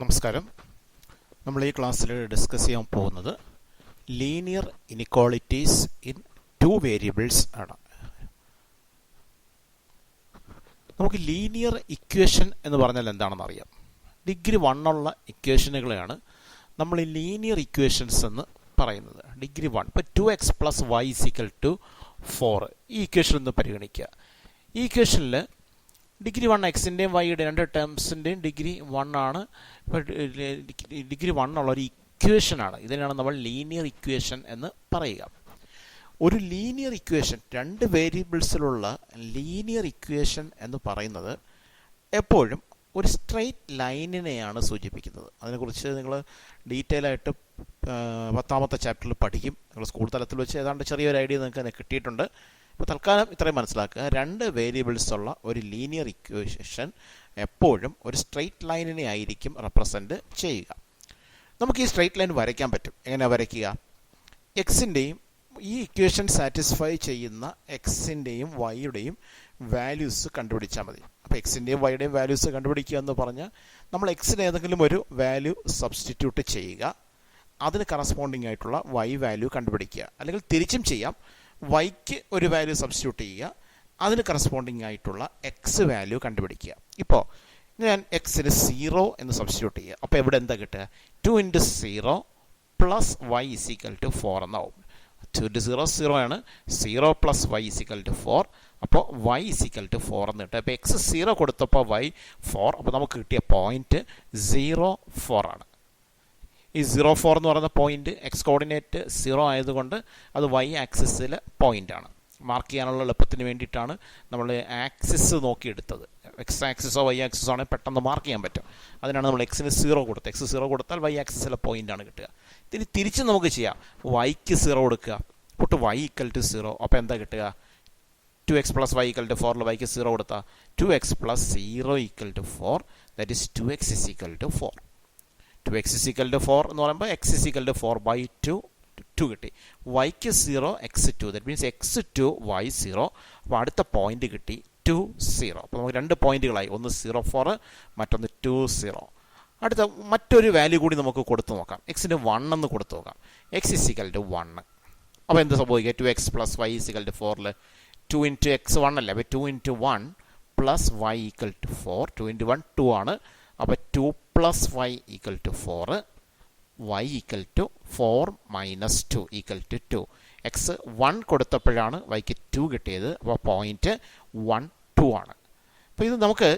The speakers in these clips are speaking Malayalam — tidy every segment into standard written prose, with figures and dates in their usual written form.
നമസ്കാരം. നമ്മൾ ഈ ക്ലാസ്സിൽ ഡിസ്കസ് ചെയ്യാൻ പോകുന്നത് linear inequalities in two variables ആണ്. നമുക്ക് ലീനിയർ ഇക്വേഷൻ എന്ന് പറഞ്ഞാൽ എന്താണെന്ന് അറിയാം. ഡിഗ്രി 1 ഉള്ള ഇക്വേഷനുകളെയാണ് നമ്മൾ ഈ ലീനിയർ ഇക്വേഷൻസ് എന്ന് പറയുന്നത്. ഡിഗ്രി 1 ഇപ്പോൾ 2x + y = 4 ഈ ഇക്വേഷൻ ഒന്ന് പരിഗണിക്കുക. ഈ ഇക്വേഷനിൽ ഡിഗ്രി 1 എക്സിൻ്റെയും വൈയുടെ രണ്ട് ടേംസിൻ്റെയും ഡിഗ്രി 1 ആണ്. ഇപ്പോൾ ഡിഗ്രി 1 ഉള്ളൊരു ഇക്വേഷനാണ്. ഇതിനാണ് നമ്മൾ ലീനിയർ ഇക്വേഷൻ എന്ന് പറയുക. ഒരു ലീനിയർ ഇക്വേഷൻ, രണ്ട് വേരിയബിൾസിലുള്ള ലീനിയർ ഇക്വേഷൻ എന്ന് പറയുന്നത് എപ്പോഴും ഒരു സ്ട്രെയിറ്റ് ലൈനിനെയാണ് സൂചിപ്പിക്കുന്നത്. അതിനെക്കുറിച്ച് നിങ്ങൾ ഡീറ്റെയിൽ ആയിട്ട് 10ാമത്തെ ചാപ്റ്ററിൽ പഠിക്കും. നിങ്ങൾ സ്കൂൾ തലത്തിൽ വെച്ച് ഏതാണ്ട് ചെറിയൊരു ഐഡിയ നിങ്ങൾക്ക് തന്നെ കിട്ടിയിട്ടുണ്ട്. ഇപ്പോൾ തൽക്കാലം ഇത്രയും മനസ്സിലാക്കുക. രണ്ട് വേരിയബിൾസ് ഉള്ള ഒരു ലീനിയർ ഇക്വേഷൻ എപ്പോഴും ഒരു സ്ട്രെയിറ്റ് ലൈനിനെ ആയിരിക്കും റെപ്രസെൻ്റ് ചെയ്യുക. നമുക്ക് ഈ സ്ട്രെയിറ്റ് ലൈൻ വരയ്ക്കാൻ പറ്റും. എങ്ങനെ വരയ്ക്കുക? എക്സിൻ്റെയും ഈ ഇക്വേഷൻ സാറ്റിസ്ഫൈ ചെയ്യുന്ന എക്സിൻ്റെയും വൈയുടെയും വാല്യൂസ് കണ്ടുപിടിച്ചാൽ മതി. അപ്പോൾ എക്സിൻ്റെയും വൈയുടെയും വാല്യൂസ് കണ്ടുപിടിക്കുക എന്ന് പറഞ്ഞാൽ നമ്മൾ എക്സിന് ഏതെങ്കിലും ഒരു വാല്യൂ സബ്സ്റ്റിറ്റ്യൂട്ട് ചെയ്യുക, അതിന് കറസ്പോണ്ടിങ് ആയിട്ടുള്ള വൈ വാല്യൂ കണ്ടുപിടിക്കുക. അല്ലെങ്കിൽ തിരിച്ചും ചെയ്യാം. വൈക്ക് ഒരു വാല്യൂ സബ്സ്റ്റിറ്റ്യൂട്ട് ചെയ്യുക, അതിന് കറസ്പോണ്ടിങ് ആയിട്ടുള്ള എക്സ് വാല്യൂ കണ്ടുപിടിക്കുക. ഇപ്പോൾ ഞാൻ എക്സിന് 0 എന്ന് സബ്സ്റ്റിറ്റ്യൂട്ട് ചെയ്യുക. അപ്പോൾ ഇവിടെ എന്താ കിട്ടുക? 2 × 0 + y = 4 എന്നാവും. 2 × 0 0 ആണ്. 0 + y = 4. അപ്പോൾ y = 4 എന്ന് കിട്ടുക. അപ്പോൾ എക്സ് 0 കൊടുത്തപ്പോൾ y 4. അപ്പോൾ നമുക്ക് കിട്ടിയ പോയിന്റ് 0, 4 ആണ്. ഈ 0, 4 എന്ന് പറയുന്ന പോയിന്റ് എക്സ് കോർഡിനേറ്റ് 0 ആയതുകൊണ്ട് അത് y ആക്സിസിൽ പോയിൻ്റാണ്. മാർക്ക് ചെയ്യാനുള്ള എളുപ്പത്തിന് വേണ്ടിയിട്ടാണ് നമ്മൾ ആക്സിസ് നോക്കിയെടുത്തത്. എക്സ് ആക്സിസോ വൈ ആക്സിസോ ആണെങ്കിൽ പെട്ടെന്ന് മാർക്ക് ചെയ്യാൻ പറ്റും. അതിനാണ് നമ്മൾ എക്സിന് 0 കൊടുത്തത്. എക്സ് 0 കൊടുത്താൽ y ആക്സിസിലെ പോയിൻ്റാണ് കിട്ടുക. ഇതിന് തിരിച്ച് നമുക്ക് ചെയ്യാം. വൈക്ക് 0 കൊടുക്കുക, പുട്ട് y = 0. അപ്പോൾ എന്താ കിട്ടുക? 2x + y = 4. വൈക്ക് 0 കൊടുത്താൽ 2x + 0 = 4. That is 2x = 4. 2x = 4 എന്ന് പറയുമ്പോൾ x = 4/2 കിട്ടി. വൈക്ക് 0 x2. That means x2 y0. അപ്പോൾ അടുത്ത പോയിന്റ് കിട്ടി 2, 0. അപ്പോൾ നമുക്ക് രണ്ട് പോയിന്റുകളായി. ഒന്ന് 0, 4, മറ്റൊന്ന് 2, 0. അടുത്ത മറ്റൊരു വാല്യൂ കൂടി നമുക്ക് കൊടുത്തു നോക്കാം. എക്സിന് 1 എന്ന് കൊടുത്തു നോക്കാം. x = 1. അപ്പോൾ എന്ത് സംഭവിക്കുക? 2x + y = 4. 2 × x 1 അല്ലേ? അപ്പോൾ 2 × 1 + y = 4. 2 × 1 2 ആണ്. അപ്പോൾ 2 + y = 4. y = 4 - 2 = 2. എക്സ് 1 കൊടുത്തപ്പോഴാണ് വൈക്ക് 2 കിട്ടിയത്. അപ്പോൾ പോയിന്റ് 1, 2 ആണ്. അപ്പോൾ ഇത് നമുക്ക്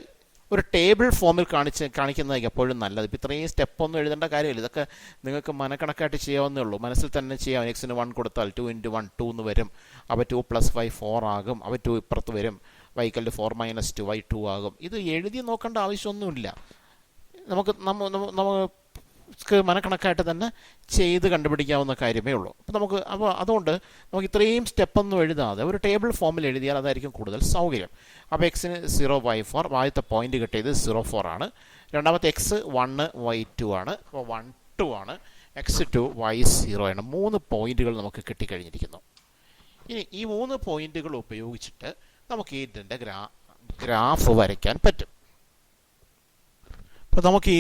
ഒരു ടേബിൾ ഫോമിൽ കാണിക്കുന്നതായിരിക്കും എപ്പോഴും നല്ലത്. ഇപ്പോൾ ഇത്രയും സ്റ്റെപ്പൊന്നും എഴുതേണ്ട കാര്യമില്ല. ഇതൊക്കെ നിങ്ങൾക്ക് മനക്കണക്കായിട്ട് ചെയ്യാവുന്നേ ഉള്ളൂ. മനസ്സിൽ തന്നെ ചെയ്യാം. എക്സിന് 1 കൊടുത്താൽ 2 × 1 2 എന്ന് വരും. അപ്പോൾ 2 + y 4 ആകും. അപ്പോൾ 2 ഇപ്പുറത്ത് വരും. y = 4 - 2 y 2 ആകും. ഇത് എഴുതി നോക്കേണ്ട ആവശ്യമൊന്നുമില്ല. നമുക്ക് മനക്കണക്കായിട്ട് തന്നെ ചെയ്ത് കണ്ടുപിടിക്കാവുന്ന കാര്യമേ ഉള്ളൂ. അപ്പോൾ അതുകൊണ്ട് നമുക്ക് ഇത്രയും സ്റ്റെപ്പൊന്നും എഴുതാതെ ഒരു ടേബിൾ ഫോമിൽ എഴുതിയാൽ അതായിരിക്കും കൂടുതൽ സൗകര്യം. അപ്പോൾ എക്സിന് 0 y 4. ആദ്യത്തെ പോയിന്റ് കിട്ടിയത് 0, 4 ആണ്. രണ്ടാമത്തെ x 1 y 2 ആണ്. അപ്പോൾ 1, 2 ആണ്. x2 y 0 ആണ്. 3 പോയിന്റുകൾ നമുക്ക് കിട്ടിക്കഴിഞ്ഞിരിക്കുന്നു. ഇനി ഈ 3 പോയിന്റുകൾ ഉപയോഗിച്ചിട്ട് നമുക്ക് ഇതിൻ്റെ ഗ്രാഫ് വരയ്ക്കാൻ പറ്റും. അപ്പോൾ നമുക്ക്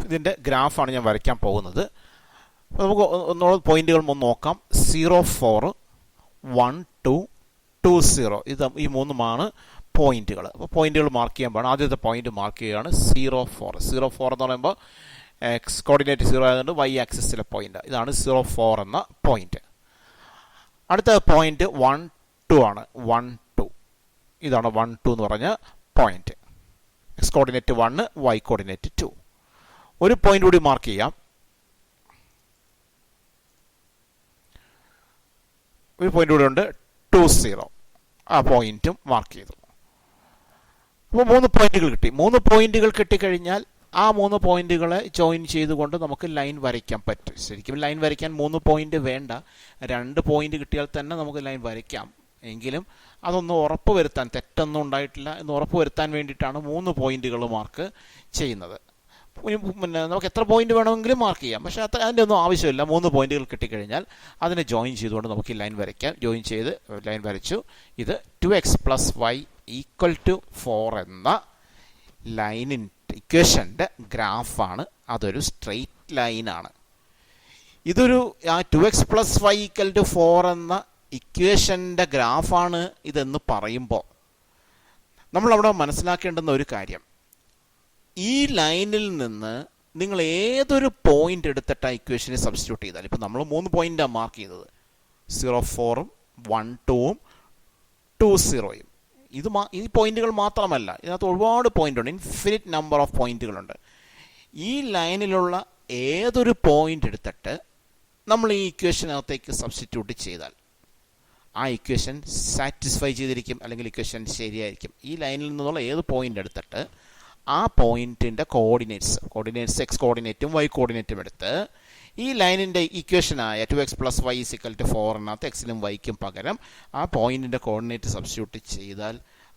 ഇതിൻ്റെ ഗ്രാഫാണ് ഞാൻ വരയ്ക്കാൻ പോകുന്നത്. അപ്പോൾ നമുക്ക് ഒന്നുകൂടെ പോയിന്റുകൾ നോക്കാം. 0, 4, 1, 2, 2, 0. ഈ 3 പോയിന്റുകൾ. അപ്പോൾ പോയിന്റുകൾ മാർക്ക് ചെയ്യാൻ പാടില്ല. ആദ്യത്തെ പോയിന്റ് മാർക്ക് ചെയ്യുകയാണ് 0, 4. 0, 4 എന്ന് പറയുമ്പോൾ എക്സ് കോർഡിനേറ്റ് 0 ആയതുകൊണ്ട് y ആക്സിസിലെ പോയിന്റ്. ഇതാണ് 0, 4 എന്ന പോയിന്റ്. അടുത്ത പോയിന്റ് 1, 2 ആണ്. 1, 2. ഇതാണ് 1, 2 എന്ന് പറഞ്ഞ point. X coordinate 1, y coordinate 2. ഒരു പോയിന്റ് കൂടി മാർക്ക് ചെയ്യാം. ഒരു പോയിന്റ് കൂടി ഉണ്ട് 2, 0. ആ പോയിന്റും മാർക്ക് ചെയ്തു. അപ്പോൾ 3 പോയിന്റുകൾ കിട്ടി. 3 പോയിന്റുകൾ കിട്ടിക്കഴിഞ്ഞാൽ ആ 3 പോയിന്റുകളെ ജോയിൻ ചെയ്തുകൊണ്ട് നമുക്ക് ലൈൻ വരയ്ക്കാൻ പറ്റും. ശരിക്കും ലൈൻ വരയ്ക്കാൻ 3 പോയിന്റ് വേണ്ട. 2 പോയിന്റ് കിട്ടിയാൽ തന്നെ നമുക്ക് ലൈൻ വരയ്ക്കാം. എങ്കിലും അതൊന്ന് ഉറപ്പ് വരുത്താൻ, തെറ്റൊന്നും ഉണ്ടായിട്ടില്ല എന്ന് ഉറപ്പ് വരുത്താൻ വേണ്ടിയിട്ടാണ് 3 പോയിന്റുകൾ മാർക്ക് ചെയ്യുന്നത്. പിന്നെ നമുക്ക് എത്ര പോയിന്റ് വേണമെങ്കിലും മാർക്ക് ചെയ്യാം. പക്ഷേ അതിൻ്റെ ഒന്നും ആവശ്യമില്ല. 3 പോയിന്റുകൾ കിട്ടിക്കഴിഞ്ഞാൽ അതിനെ ജോയിൻ ചെയ്തുകൊണ്ട് നമുക്ക് ഈ ലൈൻ വരയ്ക്കാം. ജോയിൻ ചെയ്ത് ലൈൻ വരച്ചു. ഇത് 2x + y = 4 എന്ന ലൈനിൻ്റെ ഇക്വേഷൻ്റെ ഗ്രാഫാണ്, അതൊരു സ്ട്രെയിറ്റ് ലൈനാണ്. ഇതൊരു 2x+y = 4 എന്ന ഇക്വേഷൻ്റെ ഗ്രാഫാണ് ഇതെന്ന് പറയുമ്പോൾ നമ്മളവിടെ മനസ്സിലാക്കേണ്ടുന്ന ഒരു കാര്യം, ഈ ലൈനിൽ നിന്ന് നിങ്ങൾ ഏതൊരു പോയിന്റ് എടുത്തിട്ട് ആ ഇക്വേഷനെ സബ്സ്റ്റിറ്റ്യൂട്ട് ചെയ്താൽ, ഇപ്പോൾ നമ്മൾ 3 പോയിന്റാണ് മാർക്ക് ചെയ്തത്, 0, 4, 1, 2, 2, 0. ഈ പോയിന്റുകൾ മാത്രമല്ല, ഇതിനകത്ത് ഒരുപാട് പോയിന്റുണ്ട്, ഇൻഫിനിറ്റ് നമ്പർ ഓഫ് പോയിന്റുകളുണ്ട്. ഈ ലൈനിലുള്ള ഏതൊരു പോയിന്റ് എടുത്തിട്ട് നമ്മൾ ഈ ഇക്വേഷനകത്തേക്ക് സബ്സ്റ്റിറ്റ്യൂട്ട് ചെയ്താൽ ആ ഇക്വേഷൻ സാറ്റിസ്ഫൈ ചെയ്തിരിക്കും, അല്ലെങ്കിൽ ഇക്വേഷൻ ശരിയായിരിക്കും. ഈ ലൈനിൽ നിന്നുള്ള ഏത് പോയിന്റ് എടുത്തിട്ട് ആ പോയിന്റിൻ്റെ കോർഡിനേറ്റ്സ് എക്സ് കോർഡിനേറ്റും വൈ കോർഡിനേറ്റും എടുത്ത് ഈ ലൈനിൻ്റെ ഇക്വേഷനായ 2x+y = 4 എന്നകത്ത് എക്സിനും വൈക്കും പകരം ആ പോയിന്റിൻ്റെ കോർഡിനേറ്റ് സബ്സ്റ്റിറ്റ്യൂട്ട് ചെയ്താൽ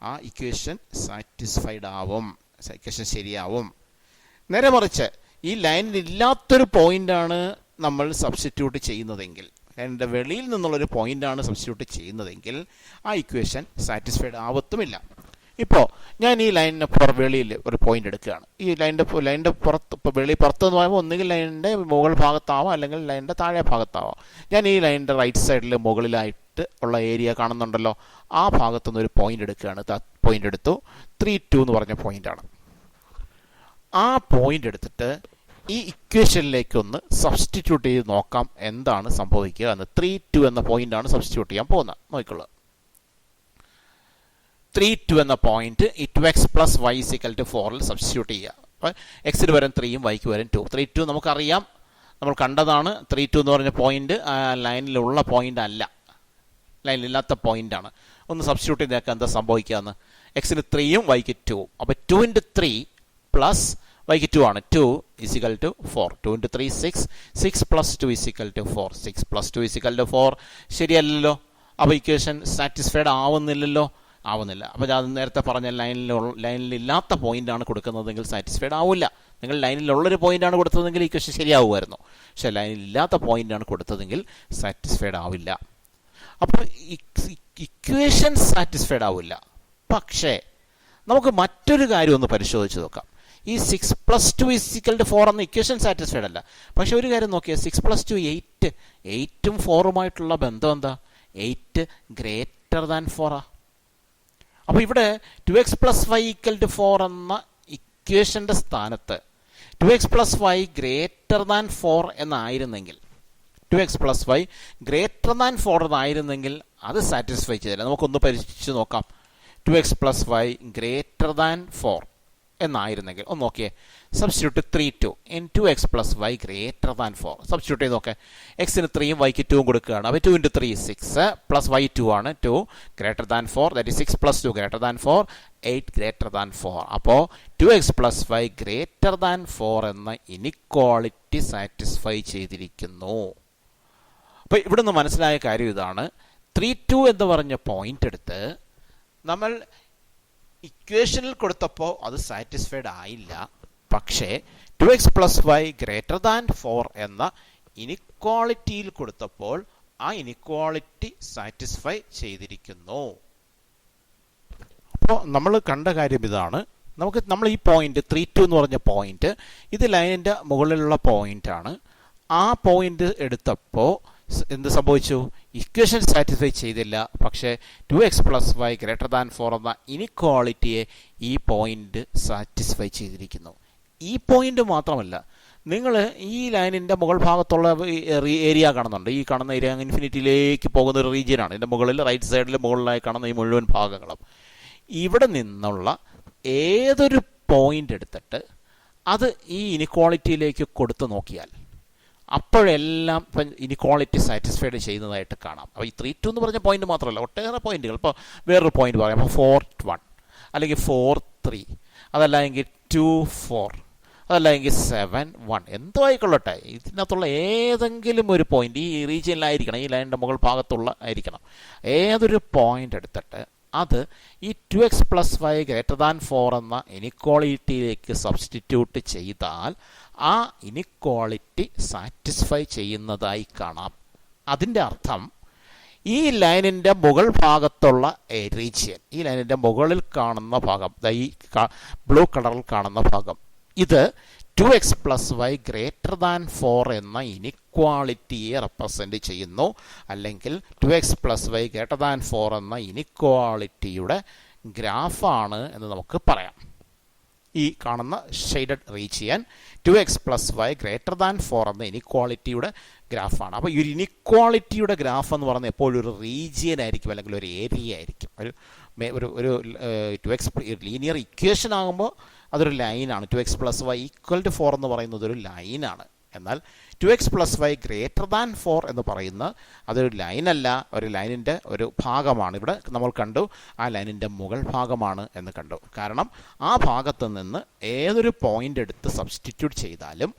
ആ ഇക്വേഷൻ സാറ്റിസ്ഫൈഡ് ആവും, ഇക്വേഷൻ ശരിയാവും. നേരെ മറിച്ച് ഈ ലൈനിൽ ഇല്ലാത്തൊരു പോയിന്റാണ് നമ്മൾ സബ്സ്റ്റിറ്റ്യൂട്ട് ചെയ്യുന്നതെങ്കിൽ, ലൈനിൻ്റെ വെളിയിൽ നിന്നുള്ളൊരു പോയിന്റാണ് സബ്സ്റ്റിറ്റ്യൂട്ട് ചെയ്യുന്നതെങ്കിൽ ആ ഇക്വേഷൻ സാറ്റിസ്ഫൈഡ് ആവത്തുമില്ല. ഇപ്പോൾ ഞാൻ ഈ ലൈനിന് വെളിയിൽ ഒരു പോയിന്റ് എടുക്കുകയാണ്. ഈ ലൈനിൻ്റെ പുറത്ത്, ഇപ്പോൾ പുറത്തെന്ന് പറയുമ്പോൾ ഒന്നുകിൽ ലൈനിൻ്റെ മുകൾ ഭാഗത്താവാം, അല്ലെങ്കിൽ ലൈനിൻ്റെ താഴെ ഭാഗത്താവാം. ഞാൻ ഈ ലൈനിൻ്റെ റൈറ്റ് സൈഡിൽ മുകളിലായിട്ട് ഉള്ള ഏരിയ കാണുന്നുണ്ടല്ലോ, ആ ഭാഗത്തുനിന്ന് ഒരു പോയിന്റ് എടുക്കുകയാണ്. പോയിന്റ് എടുത്തു, 3,2 എന്ന് പറഞ്ഞ പോയിന്റാണ്. ആ പോയിന്റ് എടുത്തിട്ട് ഈ ഇക്വേഷനിലേക്കൊന്ന് സബ്സ്റ്റിറ്റ്യൂട്ട് ചെയ്ത് നോക്കാം എന്താണ് സംഭവിക്കുക എന്ന്. 3,2 എന്ന പോയിന്റാണ് സബ്സ്റ്റിറ്റ്യൂട്ട് ചെയ്യാൻ പോകുന്നത്. നോക്കിക്കൊള്ളുക. 3,2 എന്ന പോയിന്റ് ഈ 2x+y = 4 സബ്സ്റ്റിറ്റ്യൂട്ട് ചെയ്യുക. അപ്പോൾ എക്സിന് വരും 3യും വൈക്ക് വരും 2. 3,2 നമുക്കറിയാം, നമ്മൾ കണ്ടതാണ്. 3,2 എന്ന് പറഞ്ഞ പോയിന്റ് ലൈനിലുള്ള പോയിന്റ് അല്ല, ലൈനിലില്ലാത്ത പോയിന്റാണ്. ഒന്ന് സബ്സ്റ്റിറ്റ്യൂട്ട് ചെയ്തേക്കാം എന്താ സംഭവിക്കുകയെന്ന്. എക്സിന് 3യും വൈക്ക് 2. അപ്പോൾ 2 × 3 പ്ലസ് വൈക്ക് 2 ആണ്. 2 = 4. 2 × 3 6. 6 + 2 = 4. 6 + 2 = 4. ശരിയല്ലല്ലോ. അപ്പോൾ ഇക്വേഷൻ സാറ്റിസ്ഫൈഡ് ആവുന്നില്ലല്ലോ, ആവുന്നില്ല. അപ്പോൾ അത് നേരത്തെ പറഞ്ഞ ലൈനിലില്ലാത്ത പോയിന്റാണ് കൊടുക്കുന്നതെങ്കിൽ സാറ്റിസ്ഫൈഡ് ആവില്ല. നിങ്ങൾ ലൈനിലുള്ളൊരു പോയിന്റാണ് കൊടുത്തതെങ്കിൽ ഇക്വേഷൻ ശരിയാവുമായിരുന്നു. പക്ഷേ ലൈനിലില്ലാത്ത പോയിന്റാണ് കൊടുത്തതെങ്കിൽ സാറ്റിസ്ഫൈഡ് ആവില്ല. അപ്പോൾ ഇക്വേഷൻ സാറ്റിസ്ഫൈഡ് ആവില്ല. പക്ഷേ നമുക്ക് മറ്റൊരു കാര്യം ഒന്ന് പരിശോധിച്ച് നോക്കാം. ഈ 6 + 2 = 4 എന്ന ഇക്വേഷൻ സാറ്റിസ്ഫൈഡ് അല്ല. പക്ഷെ ഒരു കാര്യം നോക്കിയാൽ 6 + 2 8. 8ഉം 4ഉമായിട്ടുള്ള ബന്ധം എന്താ? 8 > 4. അപ്പോൾ ഇവിടെ 2x+y = 4 എന്ന ഇക്വേഷൻ്റെ സ്ഥാനത്ത് 2x+y > 4 എന്നായിരുന്നെങ്കിൽ, 2x+y > 4 എന്നായിരുന്നെങ്കിൽ അത് സാറ്റിസ്ഫൈ ചെയ്തില്ല. നമുക്കൊന്ന് പരീക്ഷിച്ച് നോക്കാം. 2x+y > 4 എന്നായിരുന്നെങ്കിൽ ഒന്ന് നോക്കിയേ. Substitute 3,2 in 2x+y > 4. സബ്സ്റ്റിറ്റ്യൂട്ട് ചെയ്ത് നോക്കേ. എക്സിന് 3യും വൈക്ക് 2ഉം കൊടുക്കുകയാണ്. അപ്പോൾ 2 × 3 6 പ്ലസ് വൈ 2 ആണ്. 2 > 4, ദാറ്റ് ഈസ് 6 + 2 > 4, 8 > 4. അപ്പോൾ 2x+y > 4 എന്ന ഇനിക്വാളിറ്റി സാറ്റിസ്ഫൈ ചെയ്തിരിക്കുന്നു. അപ്പോൾ ഇവിടെ നിന്ന് മനസ്സിലായ കാര്യം ഇതാണ്. 3,2 എന്ന് പറഞ്ഞ പോയിന്റ് എടുത്ത് നമ്മൾ ഇക്വേഷനിൽ കൊടുത്തപ്പോൾ അത് സാറ്റിസ്ഫൈഡ് ആയില്ല. പക്ഷേ 2x+y > 4 എന്ന ഇനിക്വാളിറ്റിയിൽ കൊടുത്തപ്പോൾ ആ ഇനിക്വാളിറ്റി സാറ്റിസ്ഫൈ ചെയ്തിരിക്കുന്നു. അപ്പോൾ നമ്മൾ കണ്ട കാര്യം ഇതാണ്. നമ്മൾ ഈ പോയിന്റ് 3,2 എന്ന് പറഞ്ഞ പോയിന്റ്, ഇത് ലൈനിൻ്റെ മുകളിലുള്ള പോയിന്റാണ്. ആ പോയിന്റ് എടുത്തപ്പോൾ എന്ത് സംഭവിച്ചു? ഇക്വേഷൻ സാറ്റിസ്ഫൈ ചെയ്തില്ല. പക്ഷേ 2x+y > 4 എന്ന ഇനിക്വാളിറ്റിയെ ഈ പോയിന്റ് സാറ്റിസ്ഫൈ ചെയ്തിരിക്കുന്നു. ഈ പോയിന്റ് മാത്രമല്ല, നിങ്ങൾ ഈ ലൈനിൻ്റെ മുകൾ ഭാഗത്തുള്ള ഏരിയ കാണുന്നുണ്ട്. ഈ കാണുന്ന ഏരിയ ഇൻഫിനിറ്റിയിലേക്ക് പോകുന്ന ഒരു റീജിയനാണ്. ഇതിൻ്റെ മുകളിൽ റൈറ്റ് സൈഡിൽ മുകളിലായി കാണുന്ന ഈ മുഴുവൻ ഭാഗങ്ങളും. ഇവിടെ നിന്നുള്ള ഏതൊരു പോയിന്റ് എടുത്തിട്ട് അത് ഈ ഇനിക്വാളിറ്റിയിലേക്ക് കൊടുത്തു നോക്കിയാൽ അപ്പോഴെല്ലാം ഇനിക്വാളിറ്റി സാറ്റിസ്ഫൈഡ് ചെയ്യുന്നതായിട്ട് കാണാം. അപ്പോൾ ഈ 3,2 എന്ന് പറഞ്ഞ പോയിന്റ് മാത്രമല്ല, ഒട്ടേറെ പോയിന്റുകൾ. ഇപ്പോൾ വേറൊരു പോയിന്റ് പറയാം. അപ്പോൾ 4,1 അല്ലെങ്കിൽ 4,3, അതല്ലെങ്കിൽ 2,4, അതല്ലെങ്കിൽ 7,1, എന്തോ ആയിക്കൊള്ളട്ടെ. ഇതിനകത്തുള്ള ഏതെങ്കിലും ഒരു പോയിന്റ് ഈ റീജിയനിലായിരിക്കണം, ഈ ലൈനിൻ്റെ മുകൾ ഭാഗത്തുള്ള ആയിരിക്കണം. ഏതൊരു പോയിന്റ് എടുത്തിട്ട് അത് ഈ 2x+y > 4 എന്ന ഇനിക്വാളിറ്റിയിലേക്ക് സബ്സ്റ്റിറ്റ്യൂട്ട് ചെയ്താൽ ആ ഇനിക്വാളിറ്റി സാറ്റിസ്ഫൈ ചെയ്യുന്നതായി കാണാം. അതിൻ്റെ അർത്ഥം ഈ ലൈനിൻ്റെ മുകൾ ഭാഗത്തുള്ള റീജിയൻ, ഈ ലൈനിൻ്റെ മുകളിൽ കാണുന്ന ഭാഗം, ഈ ബ്ലൂ കളറിൽ കാണുന്ന ഭാഗം, ഇത് 2x plus Y greater than 4 എന്ന ഇനിക്വാളിറ്റിയെ റെപ്രസെൻ്റ് ചെയ്യുന്നു. അല്ലെങ്കിൽ 2x plus Y greater than 4 എന്ന ഇനിക്വാളിറ്റിയുടെ ഗ്രാഫാണ് എന്ന് നമുക്ക് പറയാം. ഈ കാണുന്ന shaded region 2x plus Y greater than 4 എന്ന ഇനിക്വാളിറ്റിയുടെ ഗ്രാഫാണ്. അപ്പോൾ ഈ ഒരു ഇനിക്വാളിറ്റിയുടെ ഗ്രാഫ് എന്ന് പറയുന്നത് എപ്പോഴും ഒരു റീജിയൻ ആയിരിക്കും, അല്ലെങ്കിൽ ഒരു ഏരിയ ആയിരിക്കും. ഒരു 2x ലീനിയർ ഇക്വേഷൻ ആകുമ്പോൾ അതൊരു ലൈനാണ്. 2x plus Y equal to 4 എന്ന് പറയുന്നത് ഒരു ലൈനാണ്. എന്നാൽ 2x plus Y greater than 4 എന്ന് പറയുന്ന അതൊരു ലൈനല്ല, ഒരു ലൈനിൻ്റെ ഒരു ഭാഗമാണ്. ഇവിടെ നമ്മൾ കണ്ടു ആ ലൈനിൻ്റെ മുകൾ ഭാഗമാണ് എന്ന് കണ്ടു. കാരണം ആ ഭാഗത്ത് നിന്ന് ഏതൊരു പോയിൻ്റ് എടുത്ത് സബ്സ്റ്റിറ്റ്യൂട്ട് ചെയ്താലും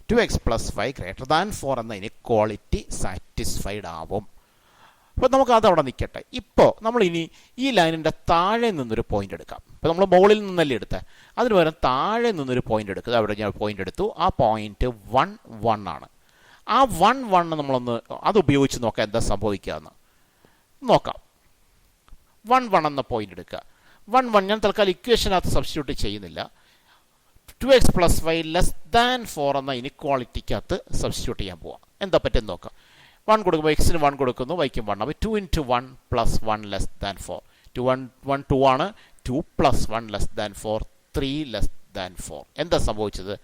2x plus Y greater than 4 എന്ന ഇനിക്വാളിറ്റി സാറ്റിസ്ഫൈഡ് ആവും. അപ്പോൾ നമുക്ക് അതവിടെ നിൽക്കട്ടെ. ഇപ്പോൾ നമ്മൾ ഇനി ഈ ലൈനിൻ്റെ താഴെ നിന്നൊരു പോയിൻ്റ് എടുക്കാം. ഇപ്പോൾ നമ്മൾ മുകളിൽ നിന്നല്ലേ എടുത്തത്, അതിന് പകരം താഴെ നിന്നൊരു പോയിൻ്റ് എടുക്കുക. അവിടെ ഞാൻ പോയിൻ്റ് എടുത്തു. ആ പോയിൻ്റ് 1 1 ആണ്. ആ 1 1 നമ്മളൊന്ന് അത് ഉപയോഗിച്ച് നോക്കാം എന്താ സംഭവിക്കുക എന്ന് നോക്കാം. 1 1 എന്ന പോയിൻ്റ് എടുക്കുക. 1 1 ഞാൻ തൽക്കാലം ഇക്വേഷനകത്ത് സബ്സ്റ്റിറ്റ്യൂട്ട് ചെയ്യുന്നില്ല. 2x plus y less than 4 എന്ന ഇനിക്വാളിറ്റിക്കകത്ത് സബ്സ്റ്റിറ്റ്യൂട്ട് ചെയ്യാൻ പോവാം. എന്താ പറ്റുമെന്ന് നോക്കാം. 1 കൊടുക്കുമ്പോൾ എക്സിന് 1 കൊടുക്കുന്നു, വൈക്കും 1. അപ്പോൾ 2 × 1 പ്ലസ് 1 ലെസ് ദാൻ 4. 2 ആണ്. 2 plus 1 less than 4, 3 less than 4. എന്താ സംഭവിച്ചത്?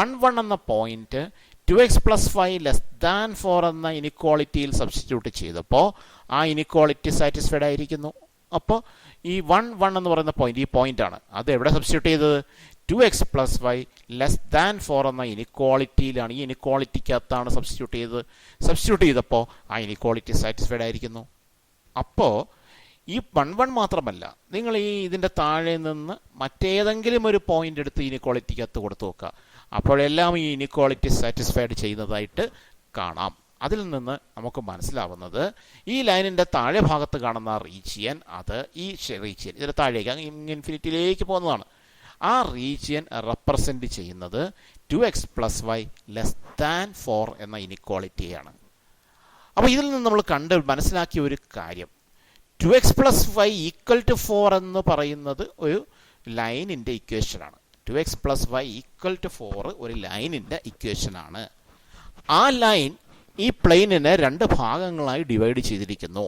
1 1 എന്ന point 2x plus 5 less than 4 എന്ന ഇനിക്വാളിറ്റിയിൽ സബ്സ്റ്റിറ്റ്യൂട്ട് ചെയ്തപ്പോൾ ആ ഇനിക്വാളിറ്റി സാറ്റിസ്ഫൈഡ് ആയിരിക്കുന്നു. അപ്പോൾ ഈ 1 1 എന്ന് പറയുന്ന പോയിന്റ്, ഈ പോയിന്റാണ്, അത് എവിടെ സബ്സ്റ്റിറ്റ്യൂട്ട് ചെയ്തത്? 2x plus y less than 4 എന്ന ഇനിക്വാളിറ്റിയിലാണ്. ഈ ഇനിക്വാളിറ്റിക്കകത്താണ് സബ്സ്റ്റിറ്റ്യൂട്ട് ചെയ്തപ്പോൾ ആ ഇനിക്വാളിറ്റി സാറ്റിസ്ഫൈഡ് ആയിരിക്കുന്നു. അപ്പോൾ ഈ 1 1 മാത്രമല്ല, നിങ്ങൾ ഇതിൻ്റെ താഴെ നിന്ന് മറ്റേതെങ്കിലും ഒരു പോയിന്റ് എടുത്ത് ഇനിക്വാളിറ്റിക്കകത്ത് കൊടുത്തു നോക്കുക. അപ്പോഴെല്ലാം ഈ ഇനിക്വാളിറ്റി സാറ്റിസ്ഫൈഡ് ചെയ്യുന്നതായിട്ട് കാണാം. അതിൽ നിന്ന് നമുക്ക് മനസ്സിലാവുന്നത് ഈ ലൈനിൻ്റെ താഴെ ഭാഗത്ത് കാണുന്ന റീജിയൻ, അത് ഈ റീജിയൻ ഇതിൻ്റെ താഴേക്ക് ഇൻഫിനിറ്റിയിലേക്ക് പോകുന്നതാണ്. ആ റീജിയൻ റെപ്രസെൻ്റ് ചെയ്യുന്നത് 2x plus y less than 4 എന്ന ഇനിക്വാളിറ്റിയാണ്. അപ്പോൾ ഇതിൽ നിന്ന് നമ്മൾ മനസ്സിലാക്കിയ ഒരു കാര്യം, 2x plus Y equal to 4 എന്ന് പറയുന്നത് ഒരു ലൈനിൻ്റെ ഇക്വേഷനാണ്. 2x plus Y equal to 4 ഒരു ലൈനിൻ്റെ ഇക്വേഷനാണ്. ആ ലൈൻ ഈ പ്ലെയിനിനെ 2 ഭാഗങ്ങളായി ഡിവൈഡ് ചെയ്തിരിക്കുന്നു.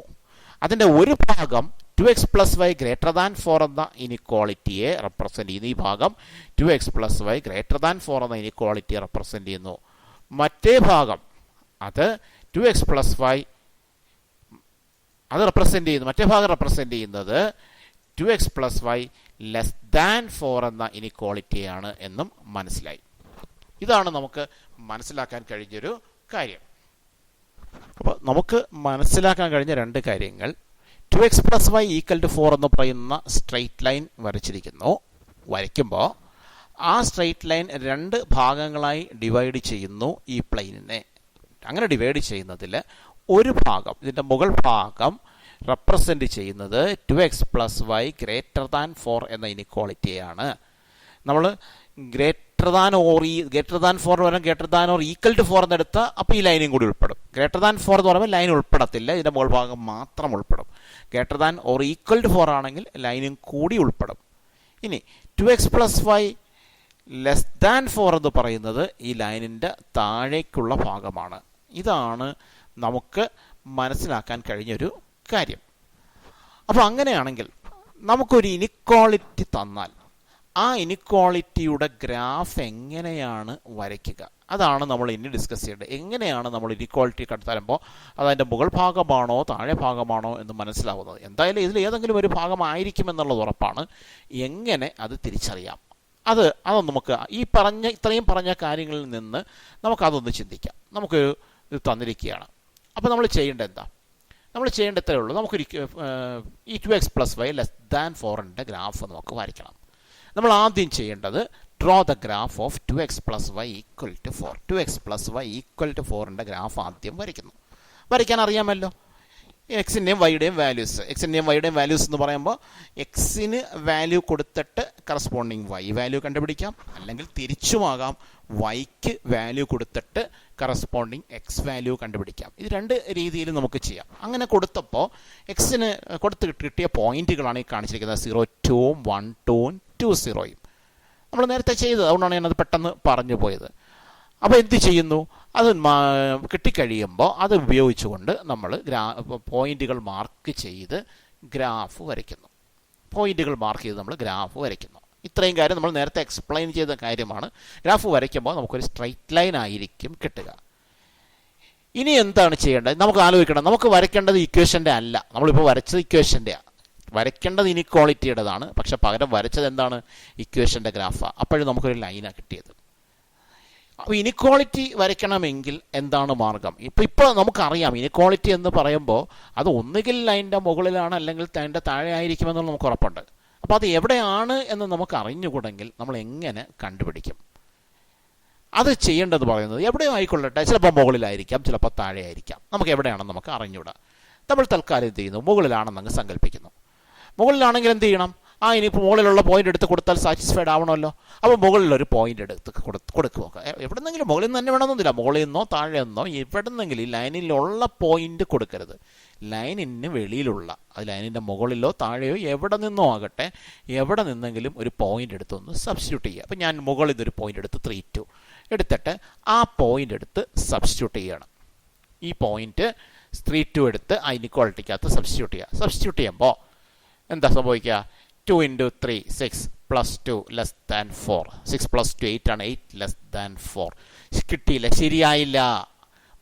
അതിൻ്റെ ഒരു ഭാഗം 2x plus Y greater than 4 എന്ന ഇനിക്വാളിറ്റിയെ റെപ്രസെൻ്റ് ചെയ്യുന്നു. ഈ ഭാഗം 2x plus Y greater than 4 എന്ന ഇനിക്വാളിറ്റിയെ റെപ്രസെൻ്റ് ചെയ്യുന്നു. മറ്റേ ഭാഗം അത് 2x പ്ലസ് വൈ അത് റെപ്രസെൻ്റ് ചെയ്യുന്നു. മറ്റേ ഭാഗം റെപ്രസെൻ്റ് ചെയ്യുന്നത് 2x plus y less than 4 എന്ന ഇനിക്വാളിറ്റിയാണ് എന്നും മനസ്സിലായി. ഇതാണ് നമുക്ക് മനസ്സിലാക്കാൻ കഴിഞ്ഞൊരു കാര്യം. അപ്പോൾ നമുക്ക് മനസ്സിലാക്കാൻ കഴിഞ്ഞ 2 കാര്യങ്ങൾ, 2x plus Y equal to 4 എന്ന് പറയുന്ന സ്ട്രെയിറ്റ് ലൈൻ വരയ്ക്കുമ്പോൾ ആ സ്ട്രെയിറ്റ് ലൈൻ 2 ഭാഗങ്ങളായി ഡിവൈഡ് ചെയ്യുന്നു ഈ പ്ലെയിനിനെ. അങ്ങനെ ഡിവൈഡ് ചെയ്യുന്നതിൽ ഒരു ഭാഗം, ഇതിൻ്റെ മുകൾ ഭാഗം റെപ്രസെൻ്റ് ചെയ്യുന്നത് 2x plus Y greater than 4 എന്ന ഇനിക്വാളിറ്റിയാണ്. നമ്മൾ ഗ്രേറ്റർ ദാൻ 4 വരെ greater than or equal to 4 എന്നെടുത്താൽ അപ്പോൾ ഈ ലൈനും കൂടി ഉൾപ്പെടും. ഗ്രേറ്റർ ദാൻ 4 എന്ന് പറയുമ്പോൾ ലൈൻ ഉൾപ്പെടത്തില്ല, ഇതിൻ്റെ മുകൾ ഭാഗം മാത്രം ഉൾപ്പെടും. Greater than or equal to 4 ആണെങ്കിൽ ലൈനും കൂടി ഉൾപ്പെടും. ഇനി 2x plus y less than 4 എന്ന് പറയുന്നത് ഈ ലൈനിൻ്റെ താഴേക്കുള്ള ഭാഗമാണ്. ഇതാണ് നമുക്ക് മനസ്സിലാക്കാൻ കഴിഞ്ഞൊരു കാര്യം. അപ്പോൾ അങ്ങനെയാണെങ്കിൽ നമുക്കൊരു ഇനിക്വാളിറ്റി തന്നാൽ ആ ഇനിക്വാളിറ്റിയുടെ ഗ്രാഫ് എങ്ങനെയാണ് വരയ്ക്കുക, അതാണ് നമ്മൾ ഇനി ഡിസ്കസ് ചെയ്യേണ്ടത്. എങ്ങനെയാണ് നമ്മൾ ഇനിക്വാളിറ്റി കണ്ടെത്തുമ്പോൾ അതതിൻ്റെ മുകൾ ഭാഗമാണോ താഴെ ഭാഗമാണോ എന്ന് മനസ്സിലാവുന്നത്. എന്തായാലും ഇതിൽ ഏതെങ്കിലും ഒരു ഭാഗമായിരിക്കുമെന്നുള്ളത് ഉറപ്പാണ്. എങ്ങനെ അത് തിരിച്ചറിയാം, അത് നമുക്ക് ഇത്രയും പറഞ്ഞ കാര്യങ്ങളിൽ നിന്ന് നമുക്കതൊന്ന് ചിന്തിക്കാം. നമുക്കൊരു ഇത് തന്നിരിക്കുകയാണ്. അപ്പോൾ നമ്മൾ ചെയ്യേണ്ടത് എന്താ? നമ്മൾ ചെയ്യേണ്ട ഇത്രയേ ഉള്ളൂ. നമുക്കൊരു ഈ 2x plus y less than 4ൻ്റെ ഗ്രാഫ് നമുക്ക് വരയ്ക്കണം. നമ്മൾ ആദ്യം ചെയ്യേണ്ടത് draw the graph of 2x plus Y equal to 4. 2x plus Y equal to 4ൻ്റെ ഗ്രാഫ് ആദ്യം വരയ്ക്കാൻ അറിയാമല്ലോ. എക്സിൻ്റെയും വൈയുടെയും വാല്യൂസ് എന്ന് പറയുമ്പോൾ എക്സിന് വാല്യൂ കൊടുത്തിട്ട് കറസ്പോണ്ടിങ് വൈ വാല്യൂ കണ്ടുപിടിക്കാം, അല്ലെങ്കിൽ തിരിച്ചുമാകാം, വൈക്ക് വാല്യൂ കൊടുത്തിട്ട് കറസ്പോണ്ടിങ് എക്സ് വാല്യൂ കണ്ടുപിടിക്കാം. ഇത് 2 രീതിയിൽ നമുക്ക് ചെയ്യാം. അങ്ങനെ കൊടുത്തപ്പോൾ എക്സിന് കിട്ടിയ പോയിന്റുകളാണ് ഈ കാണിച്ചിരിക്കുന്നത്. 0 2 1 2 2 0. നമ്മൾ നേരത്തെ ചെയ്തത്, അതുകൊണ്ടാണ് ഞാനത് പെട്ടെന്ന് പറഞ്ഞു പോയത്. അപ്പോൾ എന്ത് ചെയ്യുന്നു, അത് കിട്ടിക്കഴിയുമ്പോൾ അത് ഉപയോഗിച്ചുകൊണ്ട് നമ്മൾ പോയിന്റുകൾ മാർക്ക് ചെയ്ത് ഗ്രാഫ് വരയ്ക്കുന്നു. പോയിന്റുകൾ മാർക്ക് ചെയ്ത് നമ്മൾ ഗ്രാഫ് വരയ്ക്കുന്നു. ഇത്രയും കാര്യം നമ്മൾ നേരത്തെ എക്സ്പ്ലെയിൻ ചെയ്ത കാര്യമാണ്. ഗ്രാഫ് വരയ്ക്കുമ്പോൾ നമുക്കൊരു സ്ട്രൈറ്റ് ലൈൻ ആയിരിക്കും കിട്ടുക. ഇനി എന്താണ് ചെയ്യേണ്ടത് നമുക്ക് ആലോചിക്കണം. നമുക്ക് വരയ്ക്കേണ്ടത് ഇക്വേഷൻ്റെ അല്ല, നമ്മളിപ്പോൾ വരച്ചത് ഇക്വേഷൻ്റെയാണ്. വരയ്ക്കേണ്ടത് ഇനിക്വാളിറ്റിയുടേതാണ്, പക്ഷെ പകരം വരച്ചത് എന്താണ്, ഇക്വേഷൻ്റെ ഗ്രാഫാണ്. അപ്പോഴും നമുക്കൊരു ലൈനാണ് കിട്ടിയത്. അപ്പോൾ ഇനിക്വാളിറ്റി വരയ്ക്കണമെങ്കിൽ എന്താണ് മാർഗം? ഇപ്പോൾ നമുക്കറിയാം ഇനിക്വാളിറ്റി എന്ന് പറയുമ്പോൾ അത് ഒന്നുകിൽ ലൈനിൻ്റെ മുകളിലാണ് അല്ലെങ്കിൽ അതിൻ്റെ താഴെ ആയിരിക്കുമെന്നുള്ള നമുക്ക് ഉറപ്പുണ്ട്. അപ്പോൾ അത് എവിടെയാണ് എന്ന് നമുക്ക് അറിഞ്ഞുകൂടെങ്കിൽ നമ്മൾ എങ്ങനെ കണ്ടുപിടിക്കും? അത് ചെയ്യേണ്ടത് പറയുന്നത് എവിടെയോ ആയിക്കൊള്ളട്ടെ, ചിലപ്പോൾ മുകളിലായിരിക്കാം, ചിലപ്പോൾ താഴെ ആയിരിക്കാം, നമുക്ക് എവിടെയാണെന്ന് നമുക്ക് അറിഞ്ഞൂടാ. നമ്മൾ തൽക്കാലം എന്ത് ചെയ്യുന്നു, മുകളിലാണെന്ന് സങ്കല്പിക്കുന്നു. മുകളിലാണെങ്കിൽ എന്ത് ചെയ്യണം, ഇനിയിപ്പോൾ മുകളിലുള്ള പോയിന്റ് എടുത്ത് കൊടുത്താൽ സാറ്റിസ്ഫൈഡ് ആവണമല്ലോ. അപ്പോൾ മുകളിലൊരു പോയിന്റ് എടുത്ത് കൊടുക്കുക. എവിടെ നിന്നെങ്കിലും മുകളിൽ നിന്ന് തന്നെ വേണമെന്നില്ല, മുകളിൽ നിന്നോ താഴെ നിന്നോ എവിടെ നിന്നെങ്കിലും ഈ ലൈനിലുള്ള പോയിന്റ് കൊടുക്കരുത്. ലൈനിന് വെളിയിലുള്ള, അത് ലൈനിൻ്റെ മുകളിലോ താഴെയോ എവിടെ നിന്നോ ആകട്ടെ, എവിടെ നിന്നെങ്കിലും ഒരു പോയിന്റ് എടുത്തൊന്ന് സബ്സ്റ്റിറ്റ്യൂട്ട് ചെയ്യുക. അപ്പോൾ ഞാൻ മുകളിൽ നിന്നൊരു പോയിന്റ് എടുത്ത് 3, 2 എടുത്തിട്ട് ആ പോയിന്റ് എടുത്ത് സബ്സ്റ്റിറ്റ്യൂട്ട് ചെയ്യണം. ഈ പോയിന്റ് 3, 2 എടുത്ത് ആ ഇനിക്വാളിറ്റിക്കകത്ത് സബ്സ്റ്റിറ്റ്യൂട്ട് ചെയ്യുക. സബ്സ്റ്റിറ്റ്യൂട്ട് ചെയ്യുമ്പോൾ എന്താ സംഭവിക്കുക, 2 × 3 6 + 2 <4. 6 + 2 8 ആണ്, 8 <4. കിട്ടിയില്ല, ശരിയായില്ല.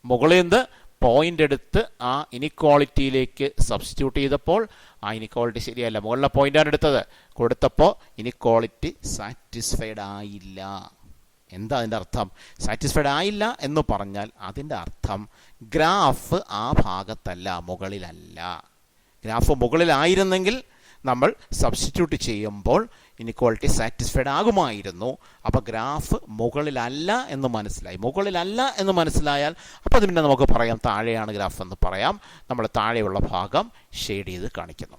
മുകളിൽ നിന്ന് പോയിന്റ് എടുത്ത് ആ ഇനിക്വാളിറ്റിയിലേക്ക് സബ്സ്റ്റിറ്റ്യൂട്ട് ചെയ്തപ്പോൾ ആ ഇനിക്വാളിറ്റി ശരിയല്ല. മുകളിലെ പോയിന്റാണ് എടുത്തത്, കൊടുത്തപ്പോൾ ഇനിക്വാളിറ്റി സാറ്റിസ്ഫൈഡ് ആയില്ല. എന്താ അതിൻ്റെ അർത്ഥം? സാറ്റിസ്ഫൈഡ് ആയില്ല എന്ന് പറഞ്ഞാൽ അതിൻ്റെ അർത്ഥം ഗ്രാഫ് ആ ഭാഗത്തല്ല, മുകളിലല്ല. ഗ്രാഫ് മുകളിലായിരുന്നെങ്കിൽ നമ്മൾ സബ്സ്റ്റിറ്റ്യൂട്ട് ചെയ്യുമ്പോൾ ഇനിക്വാളിറ്റി സാറ്റിസ്ഫൈഡ് ആകുമായിരുന്നു. അപ്പോൾ ഗ്രാഫ് മുകളിലല്ല എന്ന് മനസ്സിലായി. മുകളിലല്ല എന്ന് മനസ്സിലായാൽ അപ്പോൾ അത് പിന്നെ നമുക്ക് പറയാം താഴെയാണ് ഗ്രാഫ് എന്ന് പറയാം. നമ്മൾ താഴെയുള്ള ഭാഗം ഷെയ്ഡ് ചെയ്ത് കാണിക്കുന്നു.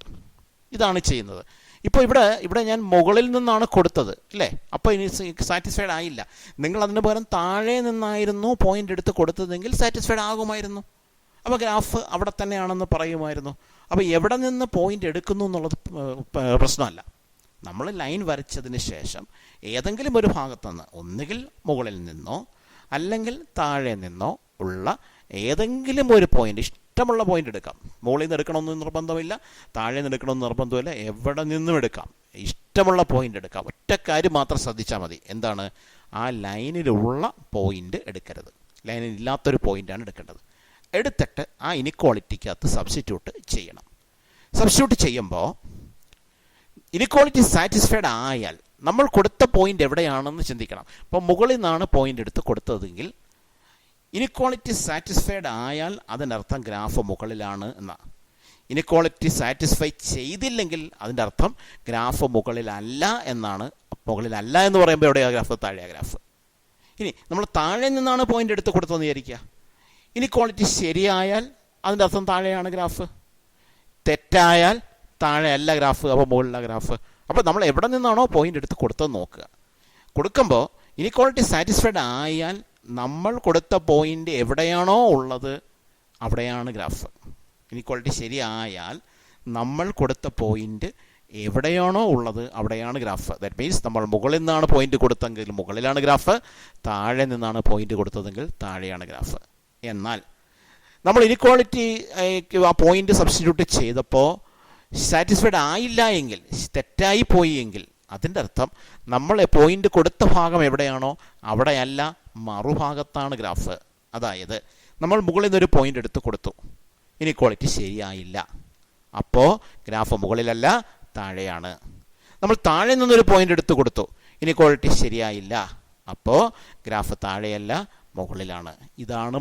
ഇതാണ് ചെയ്യുന്നത്. ഇപ്പോൾ ഇവിടെ ഞാൻ മുകളിൽ നിന്നാണ് കൊടുത്തത് അല്ലേ, അപ്പോൾ ഇനി സാറ്റിസ്ഫൈഡ് ആയില്ല. നിങ്ങൾ അതിന് പകരം താഴെ നിന്നായിരുന്നു പോയിന്റ് എടുത്ത് കൊടുത്തതെങ്കിൽ സാറ്റിസ്ഫൈഡ് ആകുമായിരുന്നു. അപ്പോൾ ഗ്രാഫ് അവിടെ തന്നെയാണെന്ന് പറയുമായിരുന്നു. അപ്പോൾ എവിടെ നിന്ന് പോയിന്റ് എടുക്കുന്നു എന്നുള്ളത് പ്രശ്നമല്ല. നമ്മൾ ലൈൻ വരച്ചതിന് ശേഷം ഏതെങ്കിലും ഒരു ഭാഗത്തുനിന്ന്, ഒന്നുകിൽ മുകളിൽ നിന്നോ അല്ലെങ്കിൽ താഴെ നിന്നോ ഉള്ള ഏതെങ്കിലും ഒരു പോയിന്റ്, ഇഷ്ടമുള്ള പോയിന്റ് എടുക്കാം. മുകളിൽ നിന്ന് എടുക്കണമെന്ന് നിർബന്ധമില്ല, താഴെ നിന്ന് എടുക്കണമെന്ന് നിർബന്ധമില്ല, എവിടെ നിന്നും എടുക്കാം. ഇഷ്ടമുള്ള പോയിന്റ് എടുക്കാം. ഒറ്റ കാര്യം മാത്രം ശ്രദ്ധിച്ചാൽ മതി. എന്താണ്? ആ ലൈനിലുള്ള പോയിന്റ് എടുക്കരുത്. ലൈനിൽ ഇല്ലാത്തൊരു പോയിന്റാണ് എടുക്കേണ്ടത്. എടുത്തിട്ട് ആ ഇനിക്വാളിറ്റിക്കകത്ത് സബ്സ്റ്റിറ്റ്യൂട്ട് ചെയ്യണം. സബ്സ്റ്റിറ്റ്യൂട്ട് ചെയ്യുമ്പോൾ ഇനിക്വാളിറ്റി സാറ്റിസ്ഫൈഡ് ആയാൽ നമ്മൾ കൊടുത്ത പോയിന്റ് എവിടെയാണെന്ന് ചിന്തിക്കണം. ഇപ്പോൾ മുകളിൽ നിന്നാണ് പോയിന്റ് എടുത്ത് കൊടുത്തതെങ്കിൽ ഇനിക്വാളിറ്റി സാറ്റിസ്ഫൈഡ് ആയാൽ അതിനർത്ഥം ഗ്രാഫ് മുകളിലാണ് എന്നാണ്. ഇനിക്വാളിറ്റി സാറ്റിസ്ഫൈ ചെയ്തില്ലെങ്കിൽ അതിൻ്റെ അർത്ഥം ഗ്രാഫ് മുകളിലല്ല എന്നാണ്. മുകളിലല്ല എന്ന് പറയുമ്പോൾ എവിടെയാണ് ഗ്രാഫ്? താഴെയാണ് ഗ്രാഫ്. ഇനി നമ്മൾ താഴെ നിന്നാണ് പോയിന്റ് എടുത്ത് കൊടുത്തതെന്ന് വിചാരിക്കുക. ഇനിക്വാളിറ്റി ശരിയായാൽ അതിൻ്റെ അർത്ഥം താഴെയാണ് ഗ്രാഫ്, തെറ്റായാൽ താഴെയല്ല ഗ്രാഫ്, അപ്പോൾ മുകളിലുള്ള ഗ്രാഫ്. അപ്പോൾ നമ്മൾ എവിടെ നിന്നാണോ പോയിന്റ് എടുത്ത് കൊടുത്തത് നോക്കുക. കൊടുക്കുമ്പോൾ ഇനിക്വാളിറ്റി സാറ്റിസ്ഫൈഡ് ആയാൽ നമ്മൾ കൊടുത്ത പോയിന്റ് എവിടെയാണോ ഉള്ളത് അവിടെയാണ് ഗ്രാഫ്. ഇനിക്വാളിറ്റി ശരിയായാൽ നമ്മൾ കൊടുത്ത പോയിന്റ് എവിടെയാണോ ഉള്ളത് അവിടെയാണ് ഗ്രാഫ്. ദാറ്റ് മീൻസ് നമ്മൾ മുകളിൽ നിന്നാണ് പോയിന്റ് കൊടുത്തെങ്കിൽ മുകളിലാണ് ഗ്രാഫ്, താഴെ നിന്നാണ് പോയിന്റ് കൊടുത്തതെങ്കിൽ താഴെയാണ് ഗ്രാഫ്. എന്നാൽ നമ്മൾ ഇനിക്വാളിറ്റി ആ പോയിന്റ് സബ്സ്റ്റിറ്റ്യൂട്ട് ചെയ്തപ്പോൾ സാറ്റിസ്ഫൈഡ് ആയില്ല എങ്കിൽ, തെറ്റായി പോയി എങ്കിൽ അതിൻ്റെ അർത്ഥം നമ്മൾ പോയിന്റ് കൊടുത്ത ഭാഗം എവിടെയാണോ അവിടെയല്ല, മറുഭാഗത്താണ് ഗ്രാഫ്. അതായത് നമ്മൾ മുകളിൽ നിന്നൊരു പോയിന്റ് എടുത്ത് കൊടുത്തു, ഇനിക്വാളിറ്റി ശരിയായില്ല, അപ്പോൾ ഗ്രാഫ് മുകളിലല്ല താഴെയാണ്. നമ്മൾ താഴെ നിന്നൊരു പോയിന്റ് എടുത്ത് കൊടുത്തു, ഇനിക്വാളിറ്റി ശരിയായില്ല, അപ്പോൾ ഗ്രാഫ് താഴെയല്ല മുകളിലാണ്. ഇതാണ്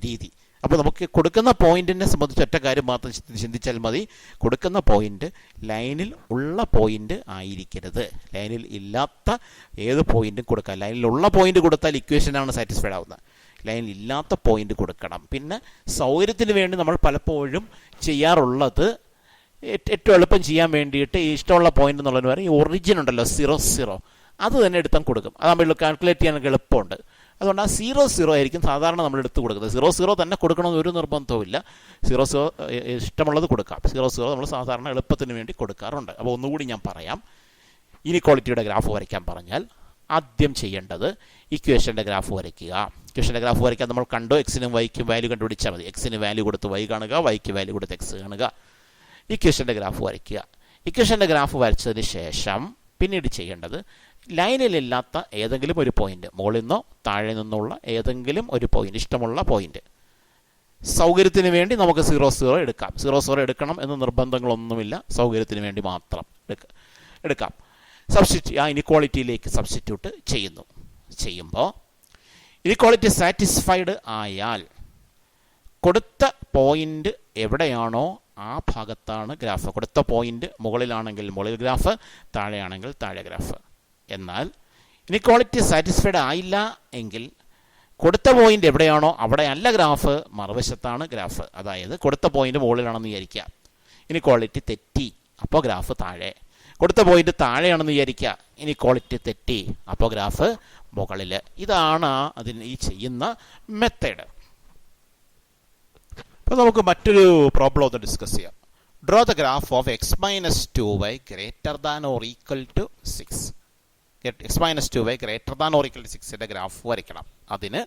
രീതി. അപ്പോൾ നമുക്ക് കൊടുക്കുന്ന പോയിന്റിനെ സംബന്ധിച്ച് ഒറ്റ കാര്യം മാത്രം ചിന്തിച്ചാൽ മതി. കൊടുക്കുന്ന പോയിന്റ് ലൈനിൽ ഉള്ള പോയിന്റ് ആയിരിക്കരുത്. ലൈനിൽ ഇല്ലാത്ത ഏത് പോയിന്റും കൊടുക്കാം. ലൈനിലുള്ള പോയിന്റ് കൊടുത്താൽ ഇക്വേഷനാണ് സാറ്റിസ്ഫൈഡ് ആവുന്നത്. ലൈനിൽ ഇല്ലാത്ത പോയിന്റ് കൊടുക്കണം. പിന്നെ സൗകര്യത്തിന് വേണ്ടി നമ്മൾ പലപ്പോഴും ചെയ്യാറുള്ളത്, ഏറ്റവും എളുപ്പം ചെയ്യാൻ വേണ്ടിയിട്ട് ഇഷ്ടമുള്ള പോയിന്റ് എന്നുള്ളതിന് പറയും ഈ ഒറിജിൻ ഉണ്ടല്ലോ 0, 0 അത് തന്നെ എടുത്താൽ കൊടുക്കും. അത് നമ്മൾ കാൽക്കുലേറ്റ് ചെയ്യാനൊക്കെ എളുപ്പമുണ്ട്. അതുകൊണ്ട് ആ 0, 0 ആയിരിക്കും സാധാരണ നമ്മൾ എടുത്ത് കൊടുക്കുന്നത്. 0, 0 തന്നെ കൊടുക്കണമെന്ന് ഒരു നിർബന്ധവുമില്ല. 0, 0 ഇഷ്ടമുള്ളത് കൊടുക്കാം. 0, 0 നമ്മൾ സാധാരണ എളുപ്പത്തിന് വേണ്ടി കൊടുക്കാറുണ്ട്. അപ്പോൾ ഒന്നുകൂടി ഞാൻ പറയാം. ഇനിക്വാളിറ്റിയുടെ ഗ്രാഫ് വരയ്ക്കാൻ പറഞ്ഞാൽ ആദ്യം ചെയ്യേണ്ടത് ഇക്വേഷൻ്റെ ഗ്രാഫ് വരയ്ക്കുക. ഇക്വേഷൻ്റെ ഗ്രാഫ് വരയ്ക്കാൻ നമ്മൾ കണ്ടു, എക്സിനും വൈക്കും വാല്യൂ കണ്ടുപിടിച്ചാൽ മതി. എക്സിന് വാല്യൂ കൊടുത്ത് വൈ കാണുക, വൈക്ക് വാല്യൂ കൊടുത്ത് എക്സ് കാണുക. ഇക്വേഷൻ്റെ ഗ്രാഫ് വരയ്ക്കുക. ഇക്വേഷൻ്റെ ഗ്രാഫ് വരച്ചതിന് ശേഷം പിന്നീട് ചെയ്യേണ്ടത് ലൈനിലില്ലാത്ത ഏതെങ്കിലും ഒരു പോയിന്റ്, മുകളിൽ നിന്നോ താഴെ നിന്നുള്ള ഏതെങ്കിലും ഒരു പോയിന്റ്, ഇഷ്ടമുള്ള പോയിന്റ്, സൗകര്യത്തിന് വേണ്ടി നമുക്ക് 0 എടുക്കാം. 0 എടുക്കണം എന്ന് നിർബന്ധങ്ങളൊന്നുമില്ല, സൗകര്യത്തിന് വേണ്ടി മാത്രം എടുക്കാം. ആ ഇനിക്വാളിറ്റിയിലേക്ക് സബ്സ്റ്റിറ്റ്യൂട്ട് ചെയ്യുമ്പോൾ ഇനിക്വാളിറ്റി സാറ്റിസ്ഫൈഡ് ആയാൽ കൊടുത്ത പോയിന്റ് എവിടെയാണോ ആ ഭാഗത്താണ് ഗ്രാഫ്. കൊടുത്ത പോയിന്റ് മുകളിലാണെങ്കിൽ മുകളിൽ ഗ്രാഫ്, താഴെയാണെങ്കിൽ താഴെ ഗ്രാഫ്. എന്നാൽ ഇനിക്വാളിറ്റി സാറ്റിസ്ഫൈഡ് ആയില്ല എങ്കിൽ കൊടുത്ത പോയിന്റ് എവിടെയാണോ അവിടെ അല്ല ഗ്രാഫ്, മറുവശത്താണ് ഗ്രാഫ്. അതായത് കൊടുത്ത പോയിന്റ് മുകളിലാണെന്ന് വിചാരിക്കുക, ഇനിക്വാളിറ്റി തെറ്റി, അപ്പോൾ ഗ്രാഫ് താഴെ. കൊടുത്ത പോയിന്റ് താഴെയാണെന്ന് വിചാരിക്കുക, ഇനിക്വാളിറ്റി തെറ്റി, അപ്പോൾ ഗ്രാഫ് മുകളിൽ. ഇതാണ് അതിന് ഈ ചെയ്യുന്ന മെത്തേഡ്. അപ്പോൾ നമുക്ക് മറ്റൊരു പ്രോബ്ലം ഒന്ന് ഡിസ്കസ് ചെയ്യാം. Draw the graph of x-2y greater than or equal to 6. x-2y greater than or equal to 6ന്റെ ഗ്രാഫ് വരയ്ക്കണം. അതിന്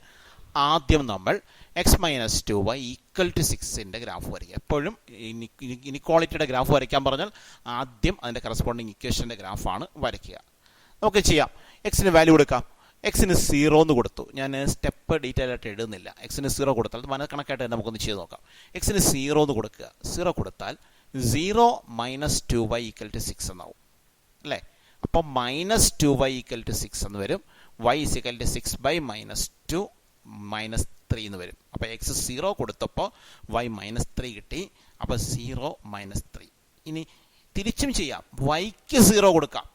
ആദ്യം നമ്മൾ x-2y ഈക്വൽ ടു 6ന്റെ ഗ്രാഫ് വരയ്ക്കുക. എപ്പോഴും ഇനിക്വാളിറ്റിയുടെ ഗ്രാഫ് വരയ്ക്കാൻ പറഞ്ഞാൽ ആദ്യം അതിൻ്റെ കറസ്പോണ്ടിങ് ഇക്വേഷൻ്റെ ഗ്രാഫാണ് വരയ്ക്കുക. നമുക്ക് ചെയ്യാം. എക്സിന് വാല്യൂ കൊടുക്കാം. എക്സിന് 0 എന്ന് കൊടുത്തു. ഞാൻ സ്റ്റെപ്പ് ഡീറ്റെയിൽ ആയിട്ട് എഴുതുന്നില്ല. എക്സിന് 0 കൊടുത്താൽ അത് മനക്കണക്കായിട്ട് തന്നെ നമുക്കൊന്ന് ചെയ്ത് നോക്കാം. എക്സിന് 0 എന്ന് കൊടുക്കുക. 0 കൊടുത്താൽ 0 - 2y ഈക്വൽ ടു 6 എന്നാവും അല്ലേ? അപ്പോൾ -2y ഈക്വൽ ടു 6 എന്ന് വരും. y ഈക്വൽ ടു 6/-2 -3 എന്ന് വരും. അപ്പോൾ x 0 കൊടുത്തപ്പോൾ y -3 കിട്ടി. അപ്പോൾ 0 - 3. ഇനി തിരിച്ചും ചെയ്യാം. yക്ക് 0 കൊടുക്കാം.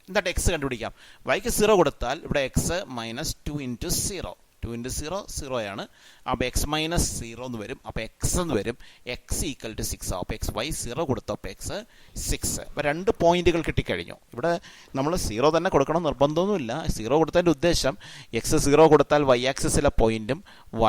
എന്നിട്ട് x കണ്ടുപിടിക്കാം. yക്ക് 0 കൊടുത്താൽ ഇവിടെ x -2 × 0. 2 × 0 0 ആണ്. അപ്പോൾ x -0 എന്ന് വരും. അപ്പോൾ x എന്ന് വരും. x ഈക്വൽ ടു 6 ആവും. അപ്പോൾ y 0 കൊടുത്തപ്പോൾ x 6. അപ്പോൾ 2 പോയിന്റുകൾ കിട്ടിക്കഴിഞ്ഞു. ഇവിടെ നമ്മൾ 0 തന്നെ കൊടുക്കണം നിർബന്ധമൊന്നുമില്ല. 0 കൊടുത്തതിൻ്റെ ഉദ്ദേശം x 0 കൊടുത്താൽ y ആക്സിസിലെ പോയിന്റും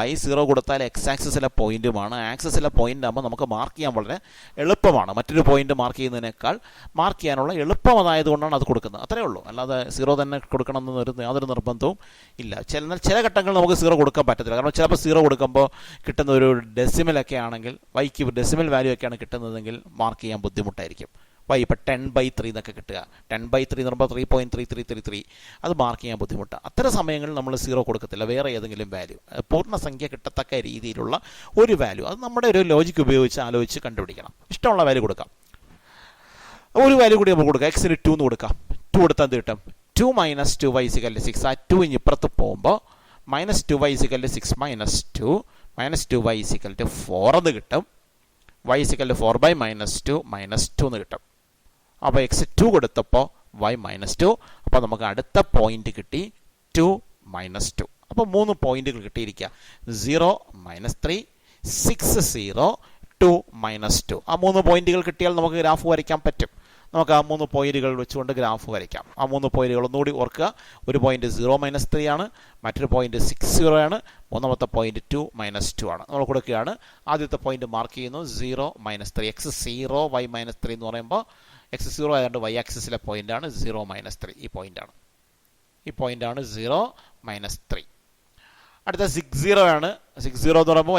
y 0 കൊടുത്താൽ x ആക്സിസിലെ പോയിന്റുമാണ്. ആക്സിസിലെ പോയിന്റ് ആകുമ്പോൾ നമുക്ക് മാർക്ക് ചെയ്യാൻ വളരെ എളുപ്പമാണ്. മറ്റൊരു പോയിന്റ് മാർക്ക് ചെയ്യുന്നതിനേക്കാൾ മാർക്ക് ചെയ്യാനുള്ള എളുപ്പം അതായതുകൊണ്ടാണ് അത് കൊടുക്കുന്നത്. അത്രയേ ഉള്ളൂ. അല്ലാതെ 0 തന്നെ കൊടുക്കണം എന്നൊരു യാതൊരു നിർബന്ധവും ഇല്ല. ചില ഘട്ടങ്ങളിൽ നമുക്ക് 0 കൊടുക്കാൻ പറ്റത്തില്ല. കാരണം ചിലപ്പോൾ 0 കൊടുക്കുമ്പോൾ കിട്ടുന്ന ഒരു ഡെസിമലൊക്കെ ആണെങ്കിൽ, വൈക്ക് ഡെസിമൽ വാല്യൂ ഒക്കെയാണ് കിട്ടുന്നതെങ്കിൽ മാർക്ക് ചെയ്യാൻ ബുദ്ധിമുട്ടായിരിക്കും. വൈ ഇപ്പോൾ 10/3 എന്നൊക്കെ കിട്ടുക. 10/3 എന്ന് പറയുമ്പോൾ 3.3333 അത് മാർക്ക് ചെയ്യാൻ ബുദ്ധിമുട്ടാണ്. അത്തരം സമയങ്ങളിൽ നമ്മൾ 0 കൊടുക്കത്തില്ല. വേറെ ഏതെങ്കിലും വാല്യൂ, പൂർണ്ണസംഖ്യ കിട്ടത്തക്ക രീതിയിലുള്ള ഒരു വാല്യൂ, അത് നമ്മുടെ ഒരു ലോജിക്ക് ഉപയോഗിച്ച് ആലോചിച്ച് കണ്ടുപിടിക്കണം. ഇഷ്ടമുള്ള വാല്യൂ കൊടുക്കാം. ഒരു വാല്യൂ കൂടി നമുക്ക് കൊടുക്കാം. എക്സിന് 2 എന്ന് കൊടുക്കാം. 2 കൊടുത്താൽ എന്ത് കിട്ടും? 2 - 2y = 6. ആ 2 ഇനി ഇപ്പുറത്ത് പോകുമ്പോൾ -2y = 6 - 2 -2y = 4 എന്ന് കിട്ടും. y = 4/-2 -2 എന്ന് കിട്ടും. അപ്പോൾ x 2 കൊടുത്തപ്പോൾ y -2. അപ്പോൾ നമുക്ക് അടുത്ത പോയിന്റ് കിട്ടി 2 - 2. അപ്പോൾ 3 പോയിന്റുകൾ കിട്ടിയിരിക്കുക. 0 - 3 6 0 2 -2. ആ 3 പോയിന്റുകൾ കിട്ടിയാൽ നമുക്ക് ഗ്രാഫ് വരയ്ക്കാൻ പറ്റും. നമുക്ക് ആ 3 പോയിന്റുകൾ വെച്ചുകൊണ്ട് ഗ്രാഫ് വരയ്ക്കാം. ആ 3 പോയിന്റുകൾ ഒന്നുകൂടി ഓർക്കുക. ഒരു പോയിന്റ് 0 - 3 ആണ്. മറ്റൊരു പോയിന്റ് 6 0 ആണ്. മൂന്നാമത്തെ പോയിന്റ് 2 - 2 ആണ്. നമ്മൾ കൊടുക്കുകയാണ്. ആദ്യത്തെ പോയിന്റ് മാർക്ക് ചെയ്യുന്നു 0 - 3. x 0 y -3 എന്ന് പറയുമ്പോൾ x 0 ആയതുകൊണ്ട് y ആക്സിസിലെ പോയിന്റാണ് 0 - 3. ഈ പോയിന്റാണ് 0 - 3. അടുത്ത 6 0 ആണ്. 6 0 എന്ന് പറയുമ്പോൾ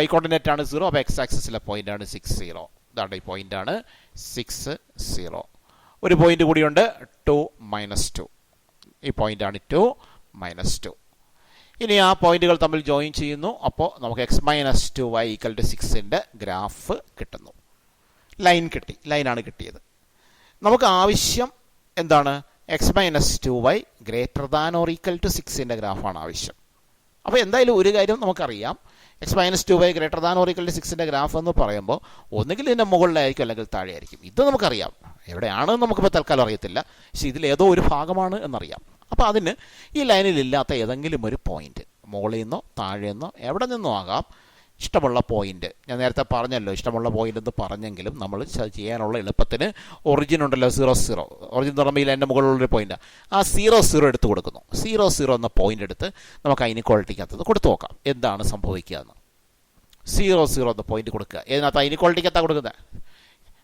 y കോർഡിനേറ്റ് ആണ് 0. അപ്പോൾ x ആക്സിസിലെ പോയിന്റാണ് 6 0. ഇതാണ് ഈ പോയിന്റാണ് 6 0. ഒരു പോയിന്റ് കൂടിയുണ്ട് 2 - 2. ഈ പോയിന്റാണ് 2 - 2. ഇനി ആ പോയിന്റുകൾ തമ്മിൽ ജോയിൻ ചെയ്യുന്നു. അപ്പോൾ നമുക്ക് x-2y = 6ന്റെ ഗ്രാഫ് കിട്ടുന്നു. ലൈൻ കിട്ടി. ലൈനാണ് കിട്ടിയത്. നമുക്ക് ആവശ്യം എന്താണ്? x-2y > 6ന്റെ ഗ്രാഫാണ് ആവശ്യം. അപ്പോൾ എന്തായാലും ഒരു കാര്യം നമുക്കറിയാം. x-2y > 6ന്റെ ഗ്രാഫ് എന്ന് പറയുമ്പോൾ ഒന്നുകിൽ ഇതിൻ്റെ മുകളിലായിരിക്കും അല്ലെങ്കിൽ താഴെയായിരിക്കും. ഇത് നമുക്കറിയാം. എവിടെയാണെന്ന് നമുക്കിപ്പോൾ തൽക്കാലം അറിയത്തില്ല. പക്ഷേ ഇതിലേതോ ഒരു ഭാഗമാണ് എന്നറിയാം. അപ്പോൾ അതിന് ഈ ലൈനിലില്ലാത്ത ഏതെങ്കിലും ഒരു പോയിന്റ്, മുകളിൽ നിന്നോ താഴെ നിന്നോ എവിടെ നിന്നോ ആകാം, ഇഷ്ടമുള്ള പോയിന്റ്. ഞാൻ നേരത്തെ പറഞ്ഞല്ലോ ഇഷ്ടമുള്ള പോയിന്റ് എന്ന് പറഞ്ഞെങ്കിലും നമ്മൾ ചെയ്യാനുള്ള എളുപ്പത്തിന് ഒറിജിൻ ഉണ്ടല്ലോ 0 0. ഒറിജിൻ തുറമ്പോൾ എൻ്റെ മുകളിലുള്ളൊരു പോയിന്റ്. ആ 0 0 എടുത്ത് കൊടുക്കുന്നു. 0 0 എന്ന പോയിന്റ് എടുത്ത് നമുക്ക് ഇനിക്വാളിറ്റിക്കകത്തത് കൊടുത്തു നോക്കാം എന്താണ് സംഭവിക്കുക എന്ന്. 0 0 എന്ന പോയിന്റ് കൊടുക്കുക. ഇതിനകത്ത് ഇനിക്വാളിറ്റിക്കകത്താണ് കൊടുക്കുന്നത്.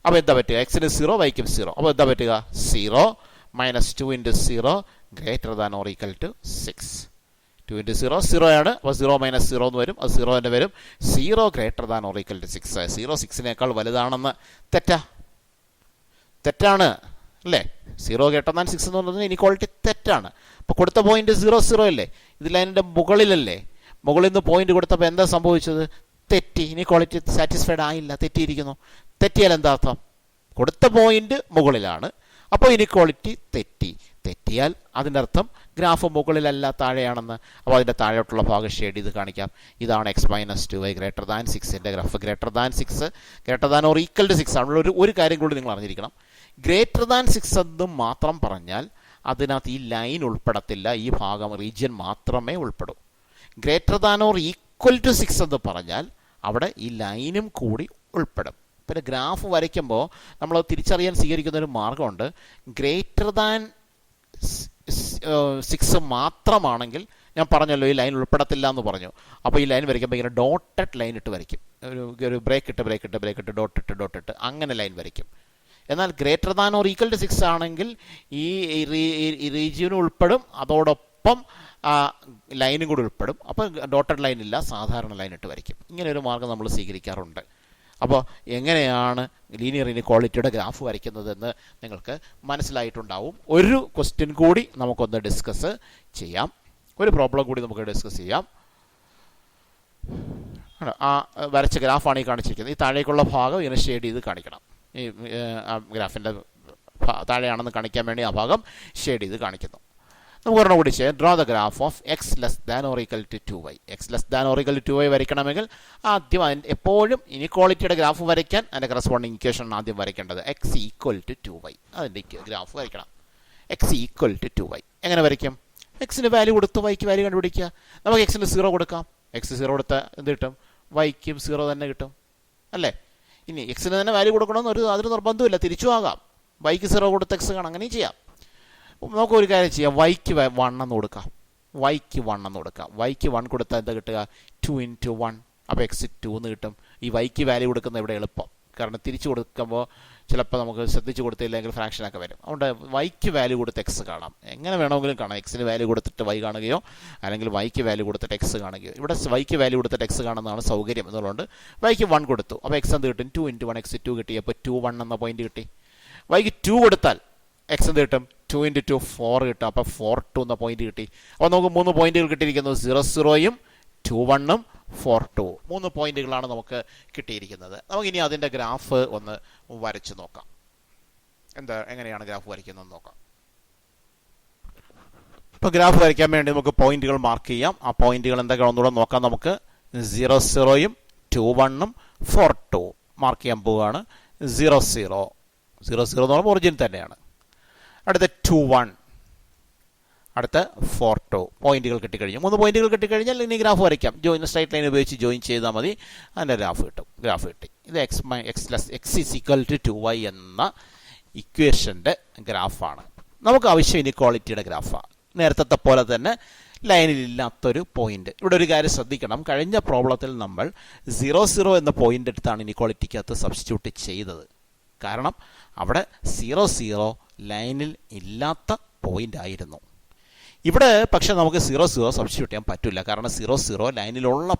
അപ്പോൾ എന്താ പറ്റുക? എക്സിന് 0 വൈക്കും 0. അപ്പോൾ എന്താ പറ്റുക? 0 - 2 × 0 greater than or equal to 6. 2 into 0 0 ആണ്. അപ്പോൾ 0 മൈനസ് 0 എന്ന് വരും. അത് 0 തന്നെ വരും. 0 greater than or equal to 6. 0 6-നേക്കാൾ വലുതാണെന്ന് തെറ്റാണ് അല്ലേ? 0 ഗ്രേറ്റർ ദാൻ 6 എന്ന് പറയുന്നത് ഇനിക്വാളിറ്റി തെറ്റാണ്. അപ്പോൾ കൊടുത്ത പോയിന്റ് 0 0 അല്ലേ? ഇത് ലൈനിൻ്റെ മുകളിലല്ലേ? മുകളിൽ നിന്ന് പോയിന്റ് കൊടുത്തപ്പോൾ എന്താ സംഭവിച്ചത്? തെറ്റി. ഇനിക്വാളിറ്റി സാറ്റിസ്ഫൈഡ് ആയില്ല, തെറ്റിയിരിക്കുന്നു. തെറ്റിയാൽ എന്താ അർത്ഥം? കൊടുത്ത പോയിന്റ് മുകളിലാണ്, അപ്പോൾ ഇനിക്വാളിറ്റി തെറ്റിയാൽ അതിൻ്റെ അർത്ഥം ഗ്രാഫ് മുകളിലല്ല താഴെയാണെന്ന്. അപ്പോൾ അതിൻ്റെ താഴോട്ടുള്ള ഭാഗം ഷെയ്ഡ് ചെയ്ത് കാണിക്കാം. ഇതാണ് x minus 2y greater than 6ൻ്റെ graph. Greater than 6 greater than or equal to 6 ആണ്. ഒരു കാര്യം കൂടി നിങ്ങൾ അറിഞ്ഞിരിക്കണം. ഗ്രേറ്റർ ദാൻ 6 എന്ന് മാത്രം പറഞ്ഞാൽ അതിനകത്ത് ഈ ലൈൻ ഉൾപ്പെടത്തില്ല, ഈ ഭാഗം റീജിയൻ മാത്രമേ ഉൾപ്പെടൂ. Greater than or equal to 6 എന്ന് പറഞ്ഞാൽ അവിടെ ഈ ലൈനും കൂടി ഉൾപ്പെടും. പിന്നെ ഗ്രാഫ് വരയ്ക്കുമ്പോൾ നമ്മൾ തിരിച്ചറിയാൻ സ്വീകരിക്കുന്ന ഒരു മാർഗമുണ്ട്. ഗ്രേറ്റർ ദാൻ 6 മാത്രമാണെങ്കിൽ ഞാൻ പറഞ്ഞല്ലോ ഈ ലൈൻ ഉൾപ്പെടത്തില്ല എന്ന് പറഞ്ഞു. അപ്പോൾ ഈ ലൈൻ വരയ്ക്കുമ്പോൾ ഇങ്ങനെ ഡോട്ടഡ് ലൈൻ ഇട്ട് വരയ്ക്കും. ഒരു ബ്രേക്ക് ഇട്ട് ഡോട്ട് ഇട്ട് അങ്ങനെ ലൈൻ വരയ്ക്കും. എന്നാൽ greater than or equal to 6 ആണെങ്കിൽ ഈ റീജിയനും ഉൾപ്പെടും, അതോടൊപ്പം ലൈനും കൂടി ഉൾപ്പെടും. അപ്പോൾ ഡോട്ടഡ് ലൈൻ ഇല്ല, സാധാരണ ലൈൻ ഇട്ട് വരയ്ക്കും. ഇങ്ങനെ ഒരു മാർഗ്ഗം നമ്മൾ സ്വീകരിക്കാറുണ്ട്. അപ്പോൾ എങ്ങനെയാണ് ലീനിയർ ഇനിക്വാളിറ്റിയുടെ ഗ്രാഫ് വരയ്ക്കുന്നതെന്ന് നിങ്ങൾക്ക് മനസ്സിലായിട്ടുണ്ടാവും. ഒരു ക്വസ്റ്റ്യൻ കൂടി നമുക്കൊന്ന് ഡിസ്കസ് ചെയ്യാം. ഒരു പ്രോബ്ലം കൂടി നമുക്ക് ഡിസ്കസ് ചെയ്യാം. ആ വരച്ച ഗ്രാഫാണ് ഈ കാണിച്ചിരിക്കുന്നത്. ഈ താഴേക്കുള്ള ഭാഗം ഇങ്ങനെ ഷെയ്ഡ് ചെയ്ത് കാണിക്കണം. ഈ ഗ്രാഫിൻ്റെ താഴെയാണെന്ന് കാണിക്കാൻ വേണ്ടി ആ ഭാഗം ഷെയ്ഡ് ചെയ്ത് കാണിക്കുന്നു. നമുക്ക് ഒരെണ്ണം കൂടി ചെയ്യാം. Draw the graph of x less than or equal to 2y. X less than or equal to 2y വരയ്ക്കണമെങ്കിൽ ആദ്യം എപ്പോഴും ഇനിക്വാളിറ്റിയുടെ ഗ്രാഫ് വരയ്ക്കാൻ അതിൻ്റെ കറസ്പോണ്ടിങ് ഇക്വേഷൻ ആദ്യം വരയ്ക്കേണ്ടത് എക്സ് ഈക്വൽ ടു 2y. അതിൻ്റെ ഗ്രാഫ് വരയ്ക്കണം. എക്സ് ഈക്വൽ ടു 2y എങ്ങനെ വരയ്ക്കും? എക്സിന് വാല്യൂ കൊടുത്ത് വൈക്ക് വാല്യൂ കണ്ടുപിടിക്കുക. നമുക്ക് എക്സിന് 0 കൊടുക്കാം. എക്സ് 0 കൊടുത്താൽ എന്ത് കിട്ടും? വൈക്കും 0 തന്നെ കിട്ടും അല്ലേ? ഇനി എക്സിന് തന്നെ വാല്യൂ കൊടുക്കണമെന്ന് അതൊരു നിർബന്ധമില്ല, തിരിച്ചു ആകാം. വൈക്ക് 0 കൊടുത്ത് എക്സ് കാണാം, അങ്ങനെയും ചെയ്യാം. നമുക്കൊരു കാര്യം ചെയ്യാം. വൈക്ക് 1 എന്ന് കൊടുക്കാം. വൈക്ക് 1 എന്ന് കൊടുക്കാം. വൈക്ക് 1 കൊടുത്താൽ എന്താ കിട്ടുക? 2 into 1. അപ്പോൾ എക്സ് 2 എന്ന് കിട്ടും. ഈ വൈക്ക് വാല്യൂ കൊടുക്കുന്ന ഇവിടെ എളുപ്പം, കാരണം തിരിച്ചു കൊടുക്കുമ്പോൾ ചിലപ്പോൾ നമുക്ക് ശ്രദ്ധിച്ച് കൊടുത്തില്ലെങ്കിൽ ഫ്രാക്ഷനൊക്കെ വരും. അതുകൊണ്ട് വൈക്ക് വാല്യൂ കൊടുത്ത് എക്സ് കാണാം. എങ്ങനെ വേണമെങ്കിലും കാണാം. എക്സിന് വാല്യൂ കൊടുത്തിട്ട് വൈ കാണുകയോ അല്ലെങ്കിൽ വൈക്ക് വാല്യൂ കൊടുത്തിട്ട് എക്സ് കാണുകയോ. ഇവിടെ വൈക്ക് വാല്യൂ കൊടുത്തിട്ട് എക്സ് കാണുന്നതാണ് സൗകര്യം എന്നുള്ളതുകൊണ്ട് വൈക്ക് 1 കൊടുത്തു. അപ്പോൾ എക്സ് എന്ത് കിട്ടും? 2 into 1 എക്സ് 2 കിട്ടി. അപ്പോൾ 2 1 എന്ന പോയിന്റ് കിട്ടി. വൈക്ക് 2 കൊടുത്താൽ എക്സ് എന്ത് കിട്ടും? 2 into 2 4 കിട്ടും. അപ്പോൾ 4 2 എന്ന പോയിന്റ് കിട്ടി. അപ്പോൾ നമുക്ക് 3 പോയിന്റുകൾ കിട്ടിയിരിക്കുന്നു. 0 0യും 2 1ഉം 4 2. 3 പോയിന്റുകളാണ് നമുക്ക് കിട്ടിയിരിക്കുന്നത്. നമുക്കിനി അതിൻ്റെ ഗ്രാഫ് ഒന്ന് വരച്ച് നോക്കാം. എങ്ങനെയാണ് ഗ്രാഫ് വരയ്ക്കുന്നതെന്ന് നോക്കാം. ഇപ്പോൾ ഗ്രാഫ് വരയ്ക്കാൻ വേണ്ടി നമുക്ക് പോയിന്റുകൾ മാർക്ക് ചെയ്യാം. ആ പോയിന്റുകൾ എന്തൊക്കെയാണ് ഒന്നുകൂടെ നോക്കാം. നമുക്ക് 0 0യും 2 1ഉം 4 2 മാർക്ക് ചെയ്യാൻ പോവുകയാണ്. 0 0 0 0 എന്ന് പറയുമ്പോൾ ഒറിജിൻ തന്നെയാണ്. അടുത്ത 2 1, അടുത്ത 4 2 പോയിന്റുകൾ കിട്ടിക്കഴിഞ്ഞു. 3 പോയിന്റുകൾ കിട്ടിക്കഴിഞ്ഞാൽ ഇനി ഗ്രാഫ് വരയ്ക്കാം. സ്ട്രൈറ്റ് ലൈൻ ഉപയോഗിച്ച് ജോയിൻ ചെയ്താൽ മതി, അതിൻ്റെ ഗ്രാഫ് കിട്ടി. ഇത് X is equal to 2y എന്ന ഇക്വേഷൻ്റെ ഗ്രാഫാണ്. നമുക്ക് ആവശ്യം ഇനിക്വാളിറ്റിയുടെ ഗ്രാഫാണ്. നേരത്തെ പോലെ തന്നെ ലൈനിലില്ലാത്തൊരു പോയിന്റ്. ഇവിടെ ഒരു കാര്യം ശ്രദ്ധിക്കണം. കഴിഞ്ഞ പ്രോബ്ലത്തിൽ നമ്മൾ 0 0 എന്ന പോയിന്റ് എടുത്താണ് ഇനിക്വാളിറ്റിക്കകത്ത് സബ്സ്റ്റിറ്റ്യൂട്ട് ചെയ്തത്. കാരണം അവിടെ 0 0 ലൈനിൽ ഇല്ലാത്ത പോയിന്റ് ആയിരുന്നു. ഇവിടെ പക്ഷെ നമുക്ക് 0 0 സബ്സ്റ്റിറ്റ്യൂട്ട് ചെയ്യാൻ പറ്റില്ല. കാരണം 0 0 ലൈനിലുള്ള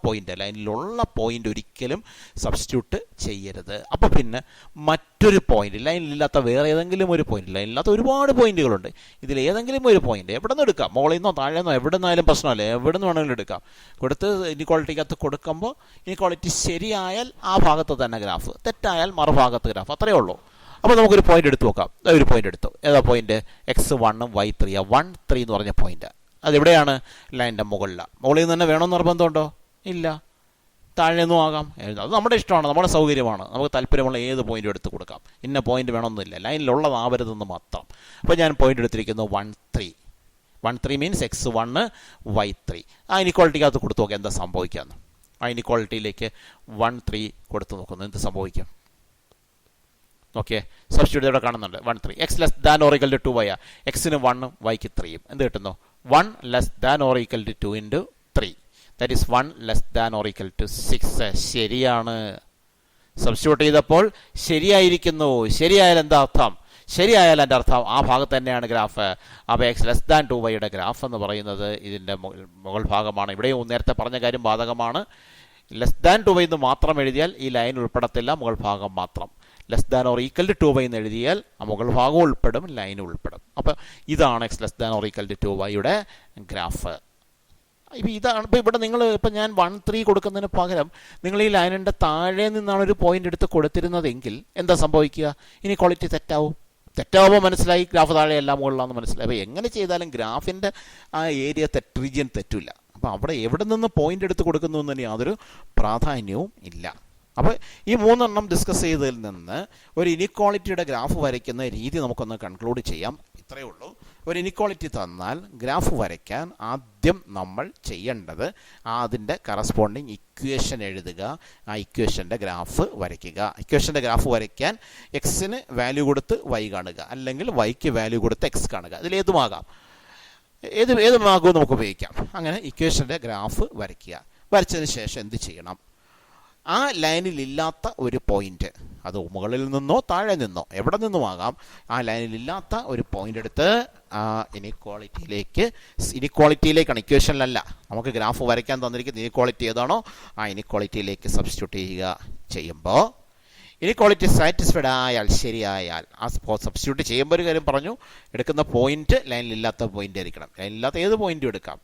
പോയിന്റ് ഒരിക്കലും സബ്സ്റ്റിറ്റ്യൂട്ട് ചെയ്യരുത്. അപ്പോൾ പിന്നെ മറ്റൊരു പോയിന്റ്, ലൈനിലില്ലാത്ത വേറെ ഏതെങ്കിലും ഒരു പോയിന്റ്, ലൈനില്ലാത്ത ഒരുപാട് പോയിന്റുകളുണ്ട്, ഇതിൽ ഏതെങ്കിലും ഒരു പോയിന്റ് എവിടെ നിന്ന് എടുക്കാം, മുകളിൽ നിന്നോ താഴെ നിന്നോ എവിടെ നിന്നായാലും പ്രശ്നമല്ല, എവിടെ നിന്ന് വേണമെങ്കിലും എടുക്കാം. കൊടുത്ത് ഇനിക്വാളിറ്റിക്കകത്ത് കൊടുക്കുമ്പോൾ ഇനിക്വാളിറ്റി ശരിയായാൽ ആ ഭാഗത്ത് തന്നെ ഗ്രാഫ്, തെറ്റായാൽ മറുഭാഗത്ത് ഗ്രാഫ്, അത്രയേ ഉള്ളൂ. അപ്പോൾ നമുക്കൊരു പോയിന്റ് എടുത്ത് നോക്കാം. ഒരു പോയിന്റ് എടുത്തു. ഏതാ പോയിന്റ്? X 1ഉം y 3. 1 3 എന്ന് പറഞ്ഞ പോയിന്റ് അതെവിടെയാണ്? ലൈനിൻ്റെ മുകളിലാണ്. മുകളിൽ നിന്ന് തന്നെ വേണമെന്ന് നിർബന്ധമുണ്ടോ? ഇല്ല. താഴെ നിന്നും ആകാം. അത് നമ്മുടെ ഇഷ്ടമാണ്, നമ്മുടെ സൗകര്യമാണ്. നമുക്ക് താല്പര്യമുള്ള ഏത് പോയിന്റും എടുത്ത് കൊടുക്കാം. ഇന്ന പോയിന്റ് വേണമെന്നില്ല, ലൈനിലുള്ളതാവരുതെന്ന് മാത്രം. അപ്പോൾ ഞാൻ പോയിന്റ് എടുത്തിരിക്കുന്നു 1 3. 1 3 means X 1 y 3. ആ ഇനിക്വാളിറ്റിക്കകത്ത് കൊടുത്തു നോക്കാം എന്താ സംഭവിക്കാമെന്ന്. ആ ഇനിക്വാളിറ്റിയിലേക്ക് 1 3 കൊടുത്തു നോക്കുന്നു, എന്ത് സംഭവിക്കും? ഓക്കെ, സബ്സ്റ്റിറ്റ്യൂട്ട് ഇവിടെ കാണുന്നുണ്ട്. 1 3. X less than or equal to 2y. എക്സിന് 1ഉം വൈക്ക് 3യും എന്ത് കിട്ടുന്നു? 1 less than or equal to 2 into 3. That is 1 less than or equal to 6. ശരിയാണ്. സബ്സ്റ്റിറ്റ്യൂട്ട് ചെയ്തപ്പോൾ ശരിയായിരിക്കുന്നു. ശരിയായാൽ എന്താ അർത്ഥം? ശരിയായാൽ എൻ്റെ അർത്ഥം ആ ഭാഗത്ത് തന്നെയാണ് ഗ്രാഫ്. അപ്പോൾ X less than 2y graph എന്ന് പറയുന്നത് ഇതിൻ്റെ മുകൾ ഭാഗമാണ്. ഇവിടെയും നേരത്തെ പറഞ്ഞ കാര്യം ബാധകമാണ്. ലെസ് ദാൻ 2y എന്ന് മാത്രം എഴുതിയാൽ ഈ ലൈൻ ഉൾപ്പെടത്തില്ല, മുകൾ ഭാഗം മാത്രം. Less than or equal to 2y എന്ന് എഴുതിയാൽ ആ മുകൾ ഭാഗം ഉൾപ്പെടും, ലൈൻ ഉൾപ്പെടും. അപ്പോൾ ഇതാണ് x less than or equal to 2y graph. ഇപ്പോൾ ഇതാണ്. ഇപ്പോൾ ഇവിടെ നിങ്ങൾ ഇപ്പം ഞാൻ 1, 3 കൊടുക്കുന്നതിന് പകരം നിങ്ങൾ ഈ ലൈനിൻ്റെ താഴെ നിന്നാണ് ഒരു പോയിന്റ് എടുത്ത് കൊടുത്തിരുന്നതെങ്കിൽ എന്താ സംഭവിക്കുക? ഇനീക്വാളിറ്റി തെറ്റാവുമ്പോൾ മനസ്സിലായി ഗ്രാഫ് താഴെയല്ല മുകളിലാണെന്ന് മനസ്സിലായി. അപ്പോൾ എങ്ങനെ ചെയ്താലും ഗ്രാഫിൻ്റെ ആ ഏരിയ റീജിയൻ തെറ്റില്ല. അപ്പോൾ അവിടെ എവിടെ നിന്ന് പോയിന്റ് എടുത്ത് കൊടുക്കുന്നു എന്നതിന് യാതൊരു പ്രാധാന്യവും ഇല്ല. അപ്പോൾ ഈ 3 എണ്ണം ഡിസ്കസ് ചെയ്തതിൽ നിന്ന് ഒരു ഇനിക്വാളിറ്റിയുടെ ഗ്രാഫ് വരയ്ക്കുന്ന രീതി നമുക്കൊന്ന് കൺക്ലൂഡ് ചെയ്യാം. ഇത്രയേ ഉള്ളൂ. ഒരു ഇനിക്വാളിറ്റി തന്നാൽ ഗ്രാഫ് വരയ്ക്കാൻ ആദ്യം നമ്മൾ ചെയ്യേണ്ടത് അതിൻ്റെ കറസ്പോണ്ടിങ് ഇക്വേഷൻ എഴുതുക, ആ ഇക്വേഷൻ്റെ ഗ്രാഫ് വരയ്ക്കുക. ഇക്വേഷൻ്റെ ഗ്രാഫ് വരയ്ക്കാൻ എക്സിന് വാല്യൂ കൊടുത്ത് വൈ കാണുക, അല്ലെങ്കിൽ വൈക്ക് വാല്യൂ കൊടുത്ത് എക്സ് കാണുക. ഇതിലേതുമാകാം, ഏത് മാർഗവും നമുക്ക് ഉപയോഗിക്കാം. അങ്ങനെ ഇക്വേഷൻ്റെ ഗ്രാഫ് വരയ്ക്കുക. വരച്ചതിന് ശേഷം എന്ത് ചെയ്യണം? ആ ലൈനിലില്ലാത്ത ഒരു പോയിന്റ്, അത് മുകളിൽ നിന്നോ താഴെ നിന്നോ എവിടെ നിന്നുമാകാം, ആ ലൈനിലില്ലാത്ത ഒരു പോയിന്റ് എടുത്ത് ആ ഇനിക്വാളിറ്റിയിലേക്കാണ്, ഇക്വേഷനിലല്ല, നമുക്ക് ഗ്രാഫ് വരയ്ക്കാൻ തന്നിരിക്കുന്ന ഇനിക്വാളിറ്റി ഏതാണോ ആ ഇനിക്വാളിറ്റിയിലേക്ക് സബ്സ്റ്റിറ്റ്യൂട്ട് ചെയ്യുമ്പോൾ ഇനിക്വാളിറ്റി സാറ്റിസ്ഫൈഡ് ആയാൽ, ശരിയായാൽ, ആ സബ്സ്റ്റിറ്റ്യൂട്ട് ചെയ്യുമ്പോൾ ഒരു കാര്യം പറഞ്ഞു, എടുക്കുന്ന പോയിന്റ് ലൈനിലില്ലാത്ത പോയിന്റ് ആയിരിക്കണം. ലൈനിലില്ലാത്ത ഏത് പോയിന്റും എടുക്കാം.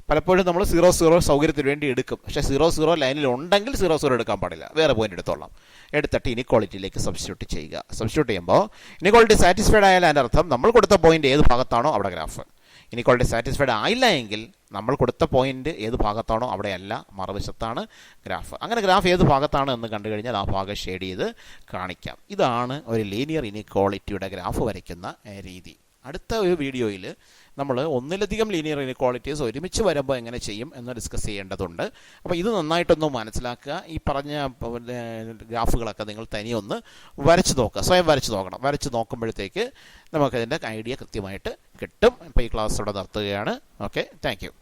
പലപ്പോഴും നമ്മൾ 0, സൗകര്യത്തിന് വേണ്ടി എടുക്കും. പക്ഷേ 0 ലൈനിൽ ഉണ്ടെങ്കിൽ 0 എടുക്കാൻ പാടില്ല, വേറെ പോയിന്റ് എടുത്തോളാം. എടുത്തിട്ട് ഇനിക്വാളിറ്റിയിലേക്ക് സബ്സ്റ്റിറ്റ്യൂട്ട് ചെയ്യുക. സബ്സ്റ്റിറ്റ്യൂട്ട് ചെയ്യുമ്പോൾ ഇനിക്വാളിറ്റി സാറ്റിസ്ഫൈഡ് ആയാൽ അതിൻ്റെ അർത്ഥം നമ്മൾ കൊടുത്ത പോയിന്റ് ഏത് ഭാഗത്താണോ അവിടെ ഗ്രാഫ്. ഇനിക്വാളിറ്റി സാറ്റിസ്ഫൈഡ് ആയില്ല എങ്കിൽ നമ്മൾ കൊടുത്ത പോയിന്റ് ഏത് ഭാഗത്താണോ അവിടെയല്ല, മറുവശത്താണ് ഗ്രാഫ്. അങ്ങനെ ഗ്രാഫ് ഏത് ഭാഗത്താണ് എന്ന് കണ്ടു കഴിഞ്ഞാൽ ആ ഭാഗം ഷെയ്ഡ് ചെയ്ത് കാണിക്കാം. ഇതാണ് ഒരു ലീനിയർ ഇനിക്വാളിറ്റിയുടെ ഗ്രാഫ് വരയ്ക്കുന്ന രീതി. അടുത്ത ഒരു വീഡിയോയിൽ നമ്മൾ ഒന്നിലധികം ലീനിയർ ഇനിക്വാളിറ്റീസ് ഒരുമിച്ച് വരുമ്പോൾ എങ്ങനെ ചെയ്യും എന്ന് ഡിസ്കസ് ചെയ്യേണ്ടതുണ്ട്. അപ്പോൾ ഇത് നന്നായിട്ടൊന്ന് മനസ്സിലാക്കുക. ഈ പറഞ്ഞ ഗ്രാഫുകളൊക്കെ നിങ്ങൾ തനിയൊന്ന് വരച്ച് നോക്കുക, സ്വയം വരച്ച് നോക്കണം. വരച്ച് നോക്കുമ്പോഴത്തേക്ക് നമുക്കതിൻ്റെ ഐഡിയ കൃത്യമായിട്ട് കിട്ടും. ഇപ്പോൾ ഈ ക്ലാസ് ഇവിടെ നിർത്തുകയാണ്. Okay, thank you.